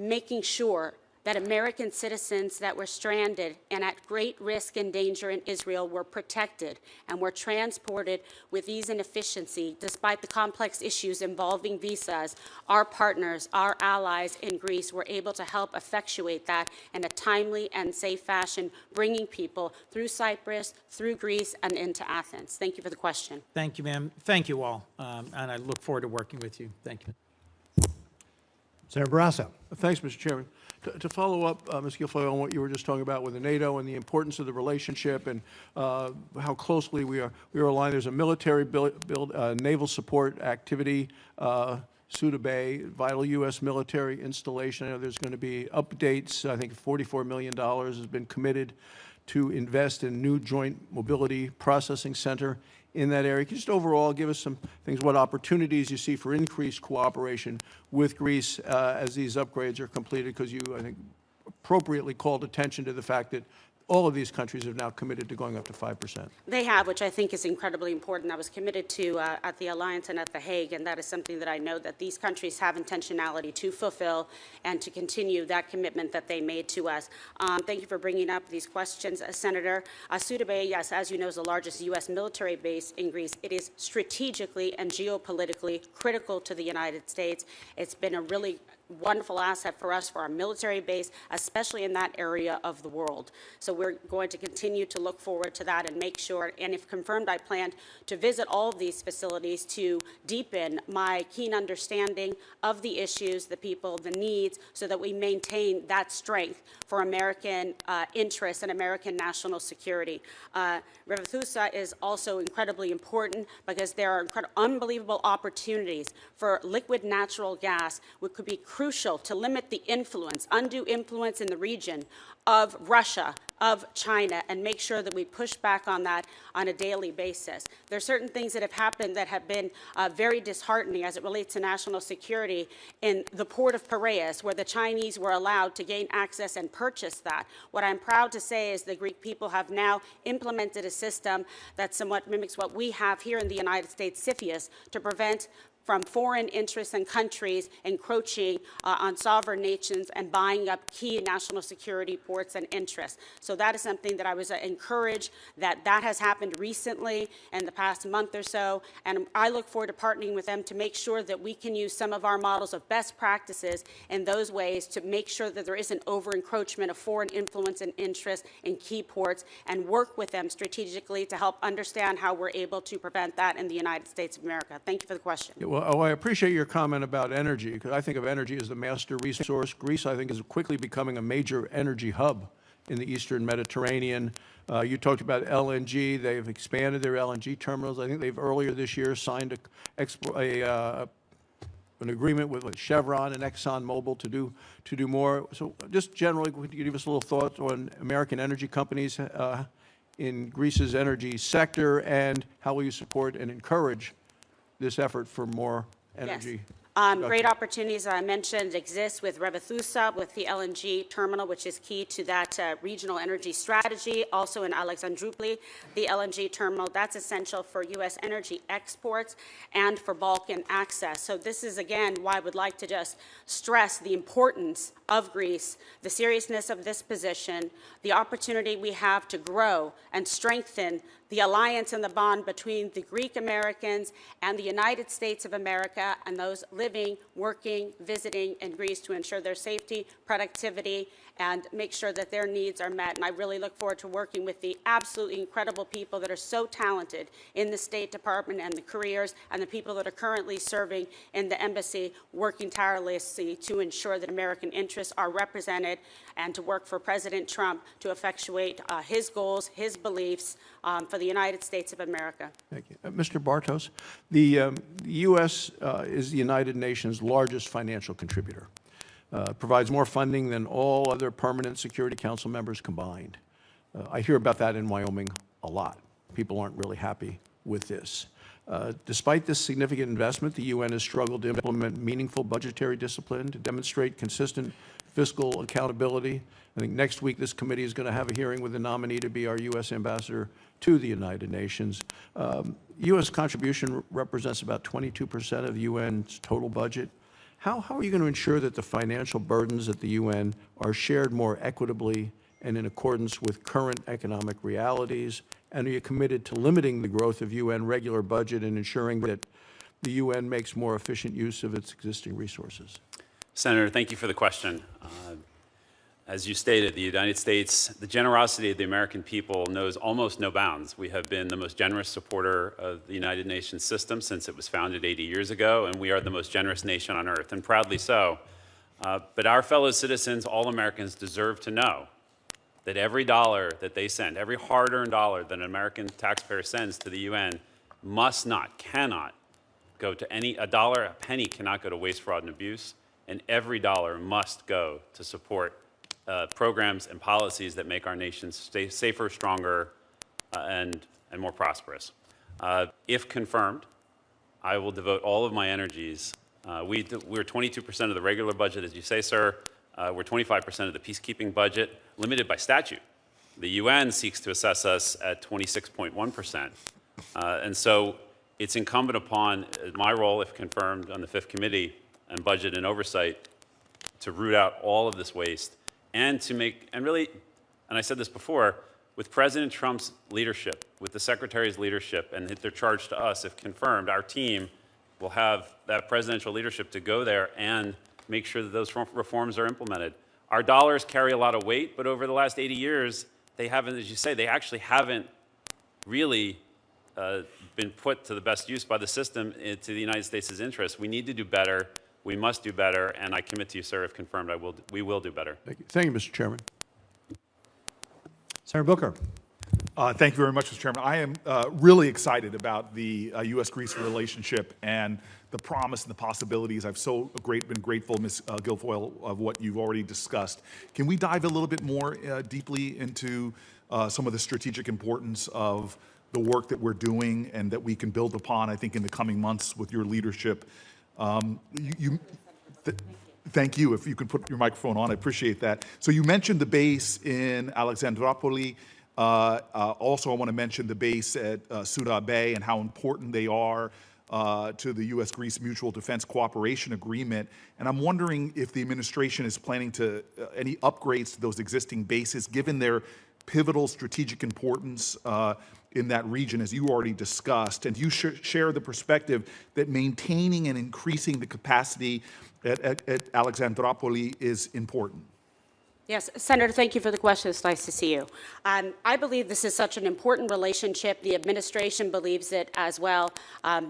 making sure that American citizens that were stranded and at great risk and danger in Israel were protected and were transported with ease and efficiency despite the complex issues involving visas. Our partners, our allies in Greece were able to help effectuate that in a timely and safe fashion, bringing people through Cyprus, through Greece, and into Athens. Thank you for the question. Thank you, ma'am. Thank you all, and I look forward to working with you. Thank you. Senator Barrasso. Thanks, Mr. Chairman. To follow up, Ms. Guilfoyle, on what you were just talking about with the NATO and the importance of the relationship and how closely we are aligned. There's a military naval support activity, Suda Bay, vital U.S. military installation. I know there's going to be updates. I think $44 million has been committed to invest in new joint mobility processing center in that area. Can you just overall give us some things, what opportunities you see for increased cooperation with Greece as these upgrades are completed? Because you, I think, appropriately called attention to the fact that all of these countries have now committed to going up to 5%. They have, which I think is incredibly important. I was committed to at the Alliance and at The Hague, and that is something that I know that these countries have intentionality to fulfill and to continue that commitment that they made to us. Thank you for bringing up these questions, Senator. Suda, yes, as you know, is the largest U.S. military base in Greece. It is strategically and geopolitically critical to the United States. It's been a really wonderful asset for us, for our military base, especially in that area of the world. So we're going to continue to look forward to that and make sure, and if confirmed, I plan to visit all of these facilities to deepen my keen understanding of the issues, the people, the needs, so that we maintain that strength for American interests and American national security. Revithousa is also incredibly important because there are unbelievable opportunities for liquid natural gas, which could be crucial to limit the influence, undue influence in the region of Russia, of China, and make sure that we push back on that on a daily basis. There are certain things that have happened that have been very disheartening as it relates to national security in the port of Piraeus, where the Chinese were allowed to gain access and purchase that. What I'm proud to say is the Greek people have now implemented a system that somewhat mimics what we have here in the United States, CFIUS, to prevent from foreign interests and countries encroaching on sovereign nations and buying up key national security ports and interests. So that is something that I was encouraged that has happened recently in the past month or so, and I look forward to partnering with them to make sure that we can use some of our models of best practices in those ways to make sure that there isn't over-encroachment of foreign influence and interest in key ports, and work with them strategically to help understand how we're able to prevent that in the United States of America. Thank you for the question. Yeah, well, I appreciate your comment about energy, because I think of energy as the master resource. Greece, I think, is quickly becoming a major energy hub in the Eastern Mediterranean. You talked about LNG. They've expanded their LNG terminals. I think they've earlier this year signed an agreement with Chevron and ExxonMobil to do more. So just generally, could you give us a little thought on American energy companies in Greece's energy sector, and how will you support and encourage this effort for more energy? Yes. Great opportunities, as I mentioned, exist with Revithousa, with the LNG terminal, which is key to that regional energy strategy. Also in Alexandroupoli, the LNG terminal, that's essential for U.S. energy exports and for Balkan access. So this is, again, why I would like to just stress the importance of Greece, the seriousness of this position, the opportunity we have to grow and strengthen the alliance and the bond between the Greek Americans and the United States of America and those living, working, visiting in Greece to ensure their safety, productivity, and make sure that their needs are met. And I really look forward to working with the absolutely incredible people that are so talented in the State Department and the careers, and the people that are currently serving in the embassy, working tirelessly to ensure that American interests are represented, and to work for President Trump to effectuate his goals, his beliefs for the United States of America. Thank you. Mr. Bartos, the U.S. Is the United Nations' largest financial contributor. Provides more funding than all other permanent Security Council members combined. I hear about that in Wyoming a lot. People aren't really happy with this. Despite this significant investment, the UN has struggled to implement meaningful budgetary discipline, to demonstrate consistent fiscal accountability. I think next week this committee is going to have a hearing with the nominee to be our U.S. ambassador to the United Nations. U.S. contribution represents about 22% of the UN's total budget. How are you going to ensure that the financial burdens at the UN are shared more equitably and in accordance with current economic realities? And are you committed to limiting the growth of UN regular budget and ensuring that the UN makes more efficient use of its existing resources? Senator, thank you for the question. As you stated, the United States, the generosity of the American people knows almost no bounds. We have been the most generous supporter of the United Nations system since it was founded 80 years ago, and we are the most generous nation on earth, and proudly so. But our fellow citizens, all Americans, deserve to know that every dollar that they send, every hard-earned dollar that an American taxpayer sends to the UN must not, cannot go to a dollar, a penny cannot go to waste, fraud, and abuse, and every dollar must go to support programs and policies that make our nation safer, stronger, and more prosperous. If confirmed, I will devote all of my energies. We're 22% of the regular budget, as you say, sir. We're 25% of the peacekeeping budget, limited by statute. The UN seeks to assess us at 26.1%. And so it's incumbent upon my role, if confirmed, on the Fifth Committee on Budget and Oversight to root out all of this waste and to make, and really, and I said this before, with President Trump's leadership, with the Secretary's leadership, and their charge to us, if confirmed, our team will have that presidential leadership to go there and make sure that those reforms are implemented. Our dollars carry a lot of weight, but over the last 80 years, they haven't, as you say, they actually haven't really been put to the best use by the system to the United States' interest. We need to do better. We must do better, and I commit to you, sir, if confirmed, we will do better. Thank you. Thank you, Mr. Chairman. Senator Booker. Thank you very much, Mr. Chairman. I am really excited about the U.S.-Greece relationship and the promise and the possibilities. I've been grateful, Ms. Guilfoyle, of what you've already discussed. Can we dive a little bit more deeply into some of the strategic importance of the work that we're doing and that we can build upon, I think, in the coming months with your leadership? Thank you. If you could put your microphone on, I appreciate that. So you mentioned the base in Alexandroupoli. Also, I want to mention the base at Suda Bay and how important they are to the U.S.-Greece Mutual Defense Cooperation Agreement. And I'm wondering if the administration is planning to any upgrades to those existing bases, given their pivotal strategic importance in that region, as you already discussed. And you share the perspective that maintaining and increasing the capacity at Alexandroupoli is important. Yes, Senator, thank you for the question. It's nice to see you. I believe this is such an important relationship. The administration believes it as well.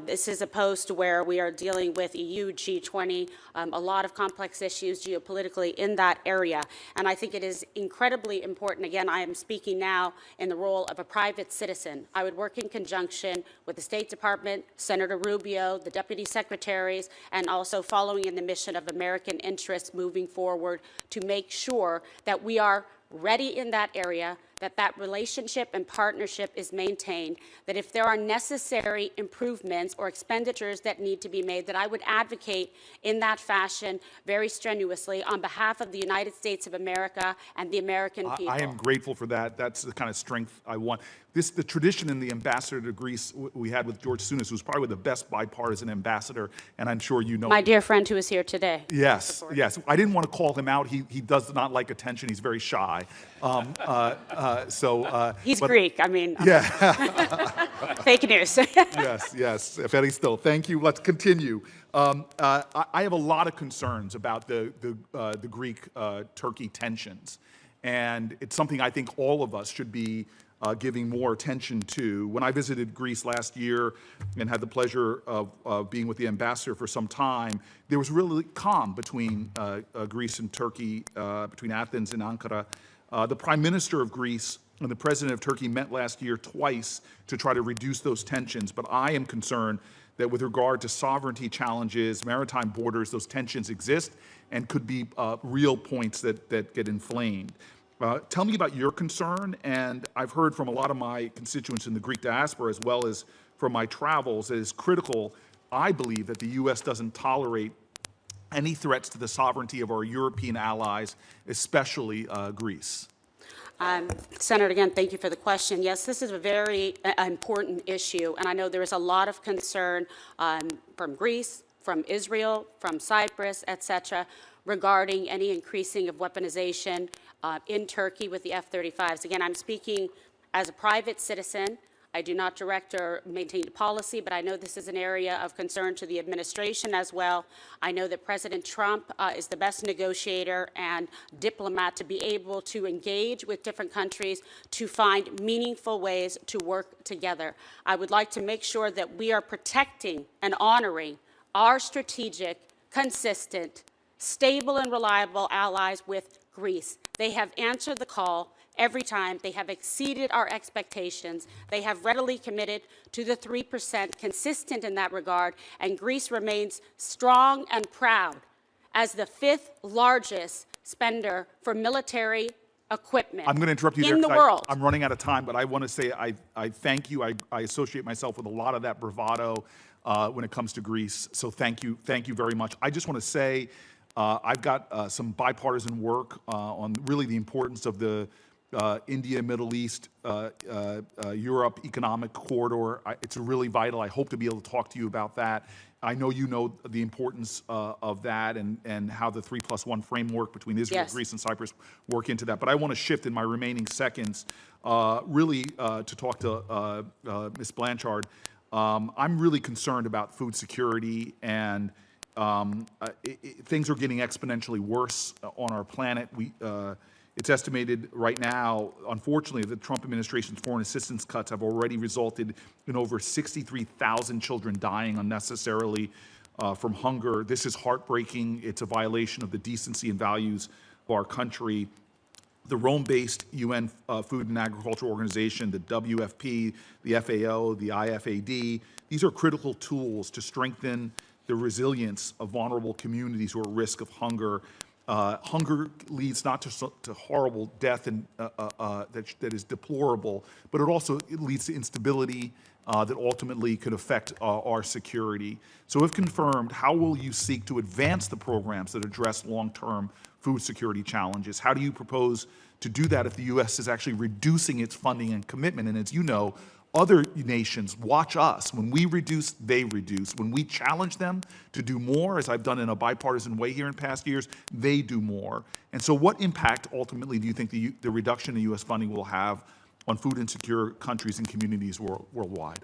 This is a post where we are dealing with EU, G20, a lot of complex issues geopolitically in that area. And I think it is incredibly important. Again, I am speaking now in the role of a private citizen. I would work in conjunction with the State Department, Senator Rubio, the deputy secretaries, and also following in the mission of American interests moving forward to make sure that we are ready in that area, that that relationship and partnership is maintained, that if there are necessary improvements or expenditures that need to be made, that I would advocate in that fashion very strenuously on behalf of the United States of America and the American people. I am grateful for that. That's the kind of strength I want. The tradition in the ambassador to Greece we had with George Sounis, who's probably the best bipartisan ambassador, and I'm sure you know. My dear friend who is here today. Yes, yes. I didn't want to call him out. He does not like attention. He's very shy. He's Greek. I mean, yeah. Fake news. Yes, yes. Feristo, thank you. Let's continue. I have a lot of concerns about the Greek-Turkey tensions, and it's something I think all of us should be giving more attention to. When I visited Greece last year and had the pleasure of being with the ambassador for some time, there was really calm between Greece and Turkey, between Athens and Ankara. The Prime Minister of Greece and the President of Turkey met last year twice to try to reduce those tensions, but I am concerned that with regard to sovereignty challenges, maritime borders, those tensions exist and could be real points that get inflamed. Tell me about your concern, and I've heard from a lot of my constituents in the Greek diaspora as well as from my travels that it's critical, I believe, that the U.S. doesn't tolerate any threats to the sovereignty of our European allies, especially Greece. Senator, again, thank you for the question. Yes, this is a very important issue, and I know there is a lot of concern from Greece, from Israel, from Cyprus, et cetera, regarding any increasing of weaponization in Turkey with the F-35s. Again, I'm speaking as a private citizen. I do not direct or maintain policy, but I know this is an area of concern to the administration as well. I know that President Trump is the best negotiator and diplomat to be able to engage with different countries to find meaningful ways to work together. I would like to make sure that we are protecting and honoring our strategic, consistent, stable and reliable allies with Greece. They have answered the call every time. They have exceeded our expectations. They have readily committed to the 3%, consistent in that regard, and Greece remains strong and proud as the 5th largest spender for military equipment I'm going to interrupt you in there the world. I'm running out of time, but I want to say I thank you. I associate myself with a lot of that bravado when it comes to Greece, so thank you very much. I just want to say I've got some bipartisan work on really the importance of the India, Middle East, Europe economic corridor. It's really vital. I hope to be able to talk to you about that. I know you know the importance of that and how the 3+1 framework between Israel, Yes. Greece, and Cyprus work into that. But I want to shift in my remaining seconds really to talk to Ms. Blanchard. I'm really concerned about food security, and things are getting exponentially worse on our planet. It's estimated right now, unfortunately, the Trump administration's foreign assistance cuts have already resulted in over 63,000 children dying unnecessarily from hunger. This is heartbreaking. It's a violation of the decency and values of our country. The Rome-based UN Food and Agriculture Organization, the WFP, the FAO, the IFAD, these are critical tools to strengthen the resilience of vulnerable communities who are at risk of hunger. Hunger leads not to horrible death and that is deplorable, but it leads to instability that ultimately could affect our security. So if confirmed, how will you seek to advance the programs that address long-term food security challenges? How do you propose to do that if the U.S. is actually reducing its funding and commitment? And as you know, other nations watch us. When we reduce, they reduce. When we challenge them to do more, as I've done in a bipartisan way here in past years, they do more. And so what impact ultimately do you think the reduction in U.S. funding will have on food insecure countries and communities worldwide?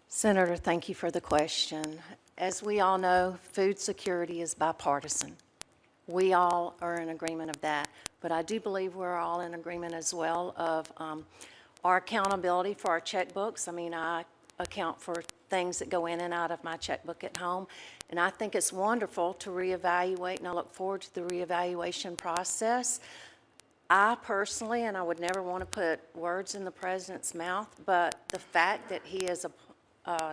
Senator, thank you for the question. As we all know, food security is bipartisan. We all are in agreement of that. But I do believe we're all in agreement as well of our accountability for our checkbooks. I mean, I account for things that go in and out of my checkbook at home. And I think it's wonderful to reevaluate, and I look forward to the reevaluation process. I personally, and I would never want to put words in the president's mouth, but the fact that he has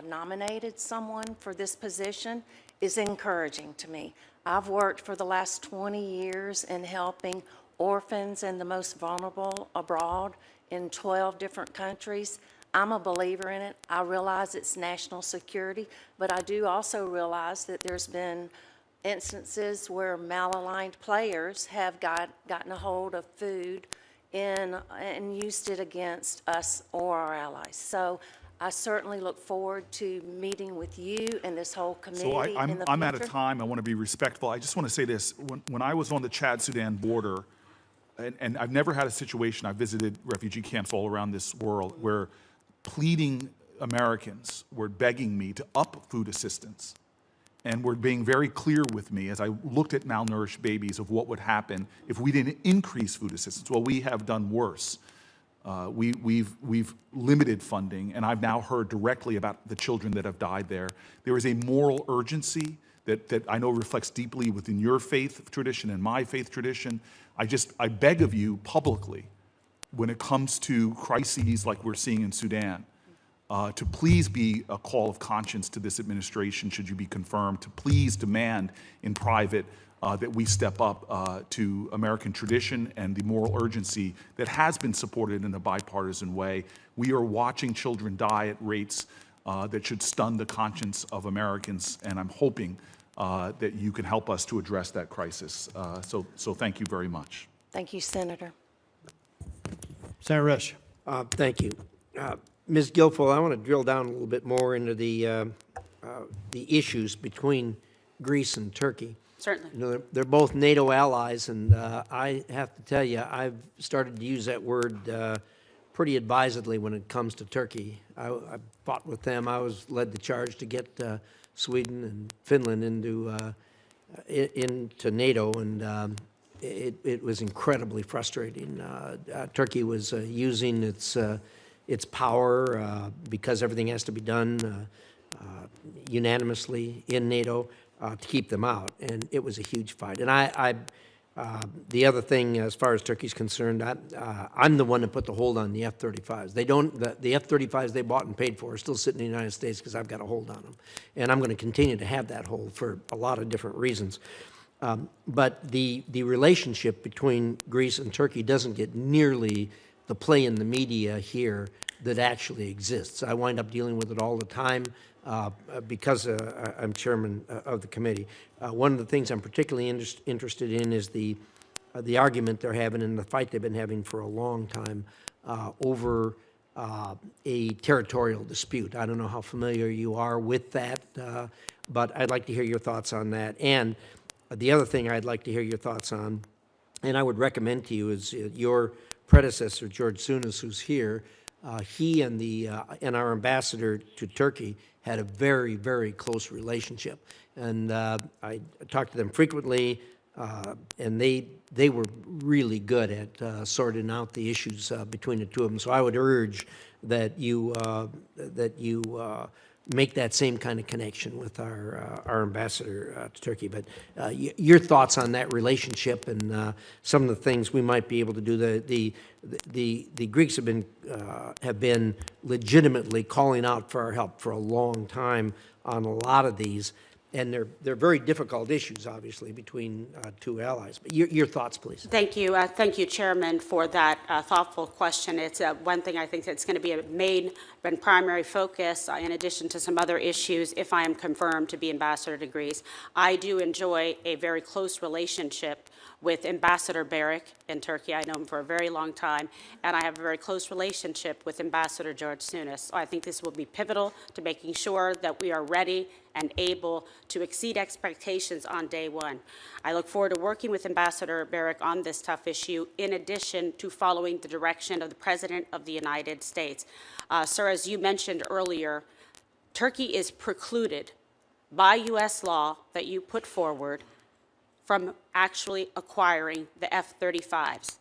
nominated someone for this position is encouraging to me. I've worked for the last 20 years in helping orphans and the most vulnerable abroad in 12 different countries. I'm a believer in it. I realize it's national security, but I do also realize that there's been instances where malaligned players have gotten a hold of food and used it against us or our allies. So I certainly look forward to meeting with you and this whole committee So in the future. I'm out of time. I want to be respectful. I just want to say this. When I was on the Chad-Sudan border, and I've never had a situation, I've visited refugee camps all around this world, where pleading Americans were begging me to up food assistance, and were being very clear with me as I looked at malnourished babies of what would happen if we didn't increase food assistance. Well, we have done worse. We've limited funding, and I've now heard directly about the children that have died there. There is a moral urgency that I know reflects deeply within your faith tradition and my faith tradition. I beg of you publicly, when it comes to crises like we're seeing in Sudan, to please be a call of conscience to this administration, should you be confirmed, to please demand in private that we step up to American tradition and the moral urgency that has been supported in a bipartisan way. We are watching children die at rates that should stun the conscience of Americans, and I'm hoping that you can help us to address that crisis. So thank you very much. Thank you, Senator. Senator Risch. Thank you. Ms. Guilfoyle, I want to drill down a little bit more into the issues between Greece and Turkey. Certainly. You know, they're both NATO allies, and I have to tell you, I've started to use that word pretty advisedly when it comes to Turkey. I fought with them. I led the charge to get Sweden and Finland into NATO, and it was incredibly frustrating. Turkey was using its power because everything has to be done unanimously in NATO to keep them out, and it was a huge fight. And the other thing, as far as Turkey's concerned, I'm the one that put the hold on the F-35s. The F-35s they bought and paid for are still sitting in the United States because I've got a hold on them. And I'm going to continue to have that hold for a lot of different reasons. But the relationship between Greece and Turkey doesn't get nearly the play in the media here that actually exists. I wind up dealing with it all the time because I'm chairman of the committee. One of the things I'm particularly interested in is the the argument they're having and the fight they've been having for a long time over a territorial dispute. I don't know how familiar you are with that, but I'd like to hear your thoughts on that. And the other thing I'd like to hear your thoughts on, and I would recommend to you, is your predecessor, George Souness, who's here. He and our ambassador to Turkey had a very, very close relationship. And I talked to them frequently, and they were really good at sorting out the issues between the two of them. So I would urge that you make that same kind of connection with our ambassador to Turkey. But your thoughts on that relationship and some of the things we might be able to do. The Greeks have been legitimately calling out for our help for a long time on a lot of these. And they're very difficult issues, obviously, between two allies. But your thoughts, please. Thank you. Thank you, Chairman, for that thoughtful question. It's one thing I think that's going to be a main and primary focus, in addition to some other issues, if I am confirmed to be ambassador to Greece. I do enjoy a very close relationship with Ambassador Barrick in Turkey. I know him for a very long time, and I have a very close relationship with Ambassador George Souness. So I think this will be pivotal to making sure that we are ready and able to exceed expectations on day one. I look forward to working with Ambassador Barrick on this tough issue, in addition to following the direction of the President of the United States. Sir, as you mentioned earlier, Turkey is precluded by U.S. law that you put forward from actually acquiring the F-35s.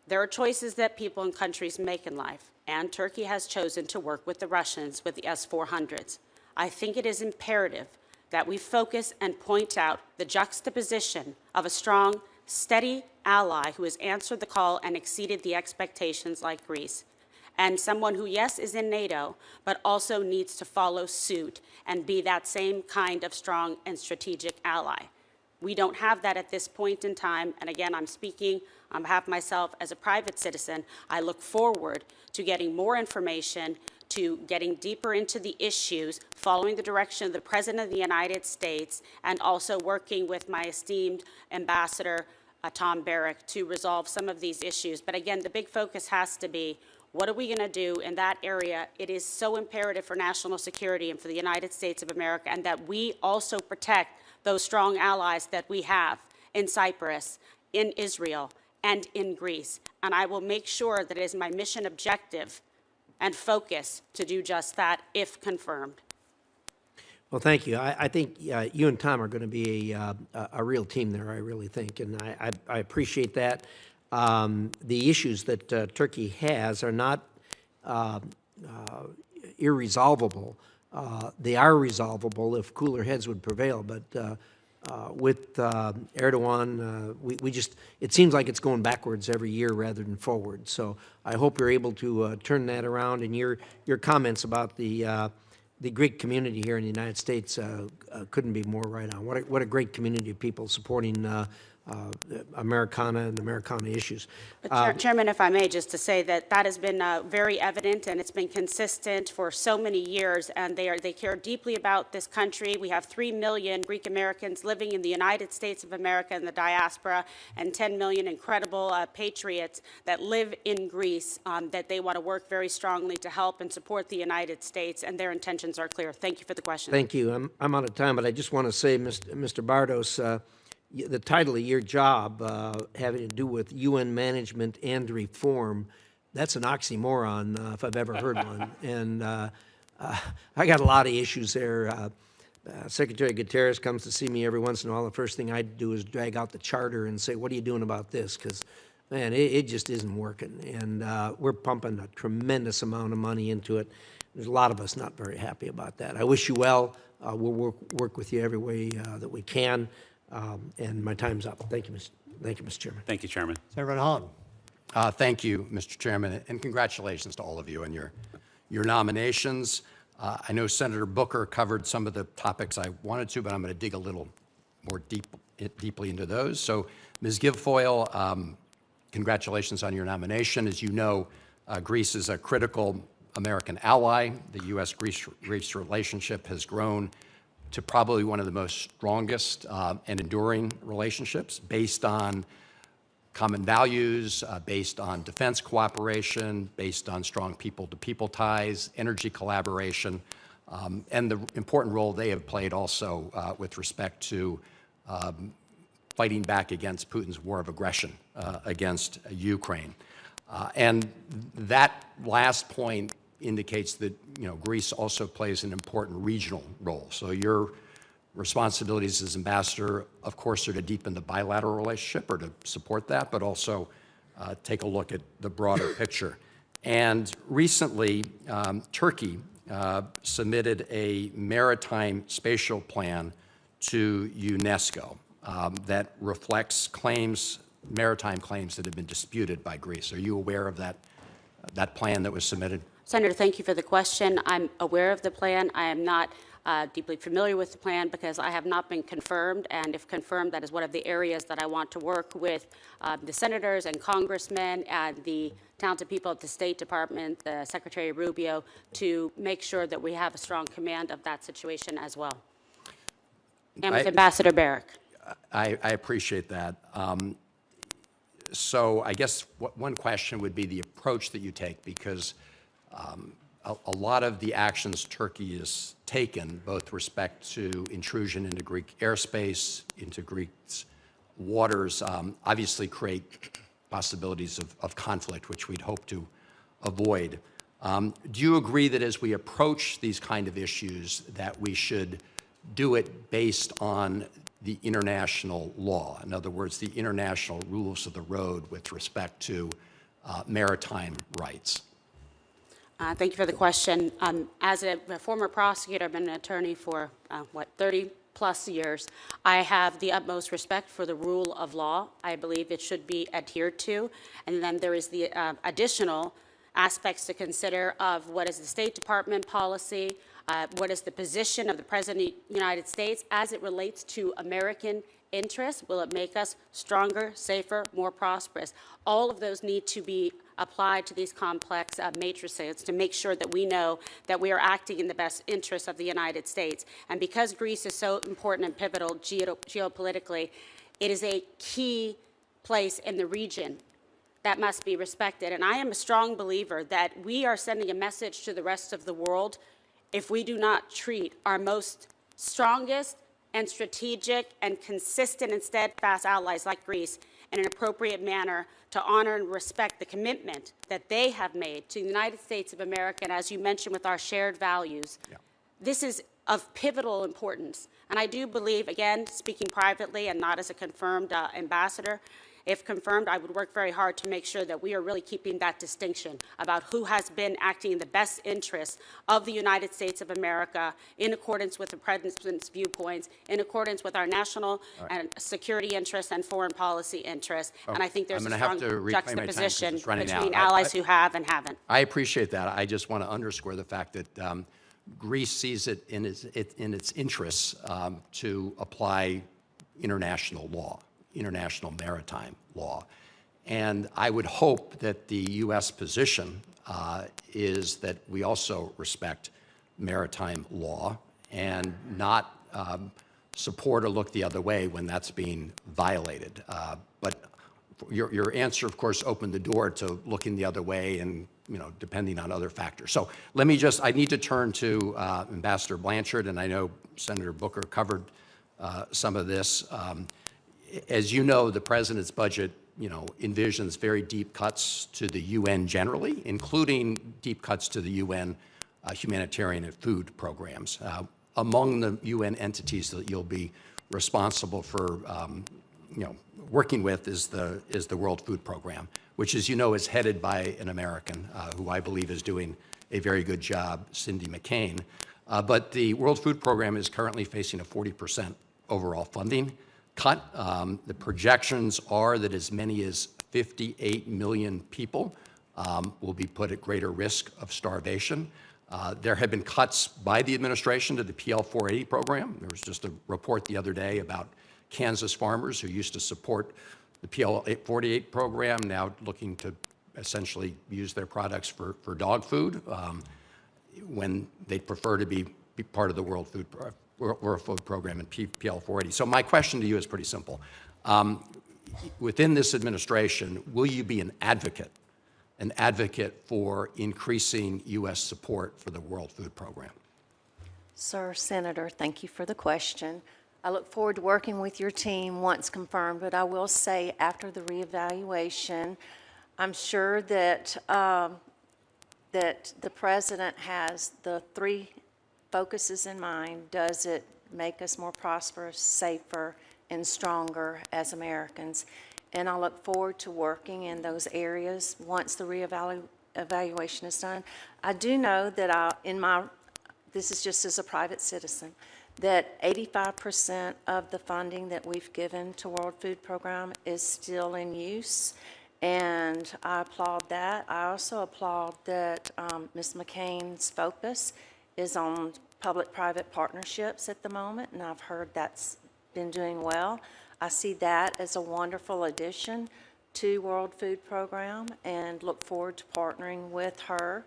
There are choices that people and countries make in life, and Turkey has chosen to work with the Russians with the S-400s. I think it is imperative that we focus and point out the juxtaposition of a strong, steady ally who has answered the call and exceeded the expectations like Greece, and someone who, yes, is in NATO, but also needs to follow suit and be that same kind of strong and strategic ally. We don't have that at this point in time, and again, I'm speaking on behalf of myself as a private citizen. I look forward to getting more information, to getting deeper into the issues, following the direction of the President of the United States, and also working with my esteemed Ambassador Tom Barrick to resolve some of these issues. But again, the big focus has to be, what are we going to do in that area? It is so imperative for national security and for the United States of America, and that we also protect those strong allies that we have in Cyprus, in Israel, and in Greece. And I will make sure that it is my mission objective and focus to do just that, if confirmed. Well, thank you. I think you and Tom are going to be a real team there, I really think, and I appreciate that. The issues that Turkey has are not irresolvable. They are resolvable if cooler heads would prevail, but with Erdogan, it seems like it's going backwards every year rather than forward. So I hope you're able to turn that around, and your comments about the Greek community here in the United States couldn't be more right on. What a great community of people supporting Americana and Americana issues. But Chairman, if I may, just to say that that has been very evident, and it's been consistent for so many years, and they care deeply about this country. We have 3 million Greek Americans living in the United States of America and the diaspora, and 10 million incredible patriots that live in Greece, that they want to work very strongly to help and support the United States, and their intentions are clear. Thank you for the question. Thank you. I'm out of time, but I just want to say, Mr. Bardos, the title of your job having to do with UN management and reform, that's an oxymoron if I've ever heard one. And I got a lot of issues there. Secretary Guterres comes to see me every once in a while. The first thing I do is drag out the charter and say, what are you doing about this? Because, man, it just isn't working. And we're pumping a tremendous amount of money into it. There's a lot of us not very happy about that. I wish you well. We'll work with you every way that we can. And my time's up. Thank you, Mr. Chairman. Thank you, Chairman. Senator Hahn. Thank you, Mr. Chairman, and congratulations to all of you on your nominations. I know Senator Booker covered some of the topics I wanted to, but I'm going to dig a little more deeply into those. So, Ms. Guilfoyle, congratulations on your nomination. As you know, Greece is a critical American ally. The U.S.-Greece relationship has grown to probably one of the most strongest and enduring relationships based on common values, based on defense cooperation, based on strong people-to-people ties, energy collaboration, and the important role they have played also with respect to fighting back against Putin's war of aggression against Ukraine. And that last point indicates that, Greece also plays an important regional role. So your responsibilities as ambassador, of course, are to deepen the bilateral relationship or to support that, but also take a look at the broader picture. And recently, Turkey submitted a maritime spatial plan to UNESCO that reflects maritime claims that have been disputed by Greece. Are you aware of that plan that was submitted? Senator, thank you for the question. I'm aware of the plan. I am not deeply familiar with the plan because I have not been confirmed, and if confirmed, that is one of the areas that I want to work with the senators and congressmen and the talented people at the State Department, the Secretary Rubio, to make sure that we have a strong command of that situation as well. And with Ambassador Barrick. I appreciate that. So I guess one question would be the approach that you take, because a lot of the actions Turkey has taken, both with respect to intrusion into Greek airspace, into Greece's waters, obviously create possibilities of conflict, which we'd hope to avoid. Do you agree that as we approach these kind of issues, that we should do it based on the international law? In other words, the international rules of the road with respect to maritime rights? Thank you for the question. As a former prosecutor, I've been an attorney for, 30 plus years. I have the utmost respect for the rule of law. I believe it should be adhered to. And then there is the additional aspects to consider of what is the State Department policy, what is the position of the President of the United States as it relates to American interests. Will it make us stronger, safer, more prosperous? All of those need to be applied to these complex matrices to make sure that we know that we are acting in the best interests of the United States. And because Greece is so important and pivotal geopolitically, it is a key place in the region that must be respected. And I am a strong believer that we are sending a message to the rest of the world if we do not treat our most strongest and strategic and consistent and steadfast allies like Greece in an appropriate manner to honor and respect the commitment that they have made to the United States of America, and as you mentioned, with our shared values. Yeah. This is of pivotal importance. And I do believe, again, speaking privately and not as a confirmed ambassador, if confirmed, I would work very hard to make sure that we are really keeping that distinction about who has been acting in the best interests of the United States of America in accordance with the President's viewpoints, in accordance with our national and security interests and foreign policy interests. And I think there's a strong juxtaposition between allies who have and haven't. I appreciate that. I just want to underscore the fact that Greece sees it in its interests to apply international law, international maritime law. And I would hope that the U.S. position is that we also respect maritime law and not support or look the other way when that's being violated. But your answer, of course, opened the door to looking the other way and, depending on other factors. So let me I need to turn to Ambassador Blanchard, and I know Senator Booker covered some of this. As you know, the President's budget, envisions very deep cuts to the UN generally, including deep cuts to the UN humanitarian and food programs. Among the UN entities that you'll be responsible for, working with is the World Food Program, which, as you know, is headed by an American who I believe is doing a very good job, Cindy McCain. But the World Food Program is currently facing a 40% overall funding cut. The projections are that as many as 58 million people will be put at greater risk of starvation. There have been cuts by the administration to the PL 480 program. There was just a report the other day about Kansas farmers who used to support the PL 488 program, now looking to essentially use their products for dog food when they prefer to be part of the World Food Program and PL 480. So my question to you is pretty simple. within this administration, will you be an advocate for increasing U.S. support for the World Food Program? Sir, Senator, thank you for the question. I look forward to working with your team once confirmed, but I will say after the reevaluation, I'm sure that that the President has the three focuses in mind. Does it make us more prosperous, safer, and stronger as Americans? And I look forward to working in those areas once the reevaluation is done. I do know that this is just as a private citizen, that 85% of the funding that we've given to World Food Program is still in use, and I applaud that. I also applaud that Ms. McCain's focus is on public-private partnerships at the moment, and I've heard that's been doing well. I see that as a wonderful addition to World Food Program and look forward to partnering with her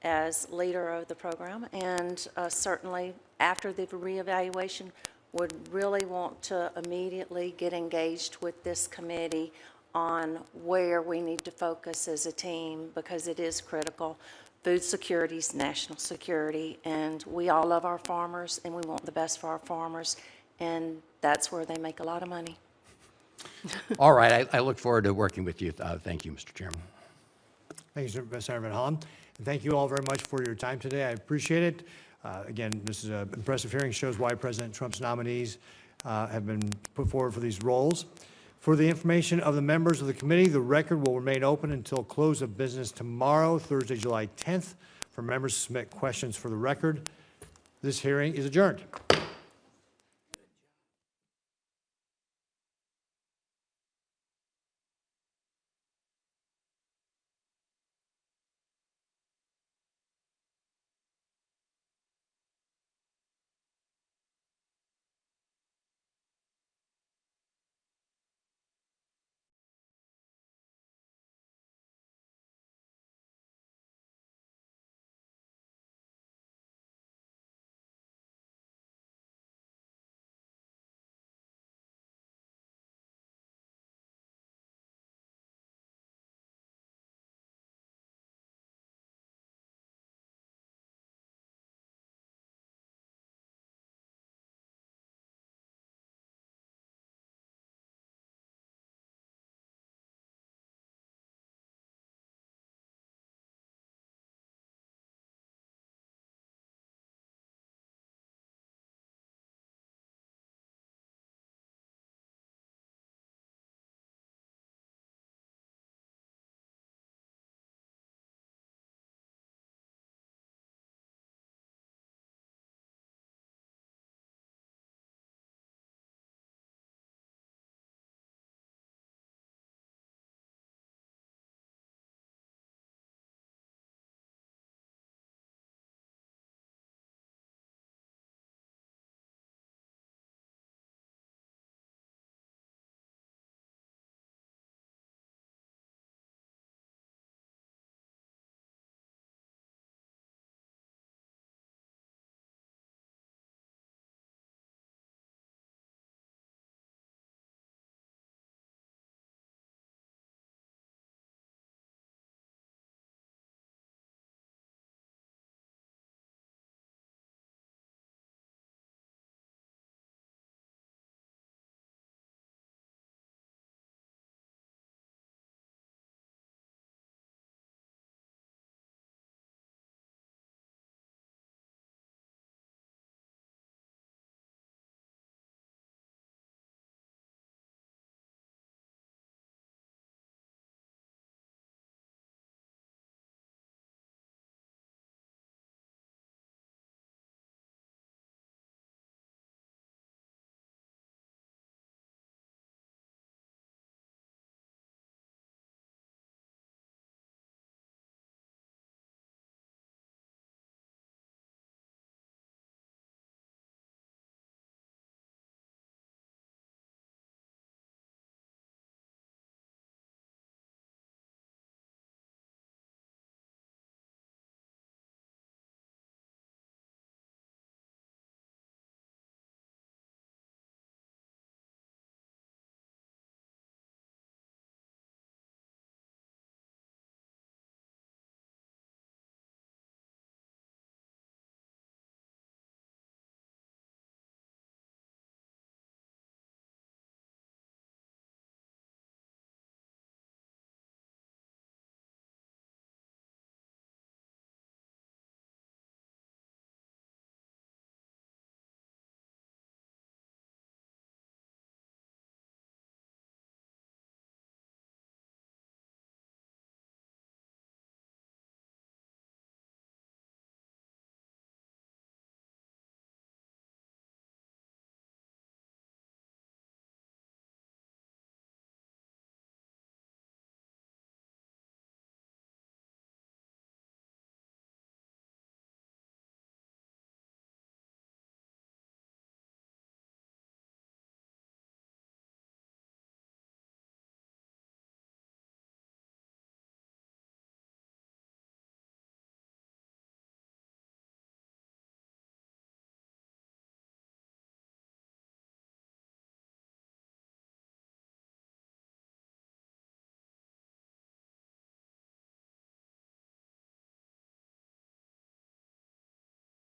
as leader of the program, and certainly after the reevaluation would really want to immediately get engaged with this committee on where we need to focus as a team, because it is critical. Food security is national security, and we all love our farmers, and we want the best for our farmers, and that's where they make a lot of money. All right, I look forward to working with you. Thank you, Mr. Chairman. Thank you, Senator Van Hollen. And thank you all very much for your time today. I appreciate it. Again, this is an impressive hearing, shows why President Trump's nominees have been put forward for these roles. For the information of the members of the committee, the record will remain open until close of business tomorrow, Thursday, July 10th, for members to submit questions for the record. This hearing is adjourned.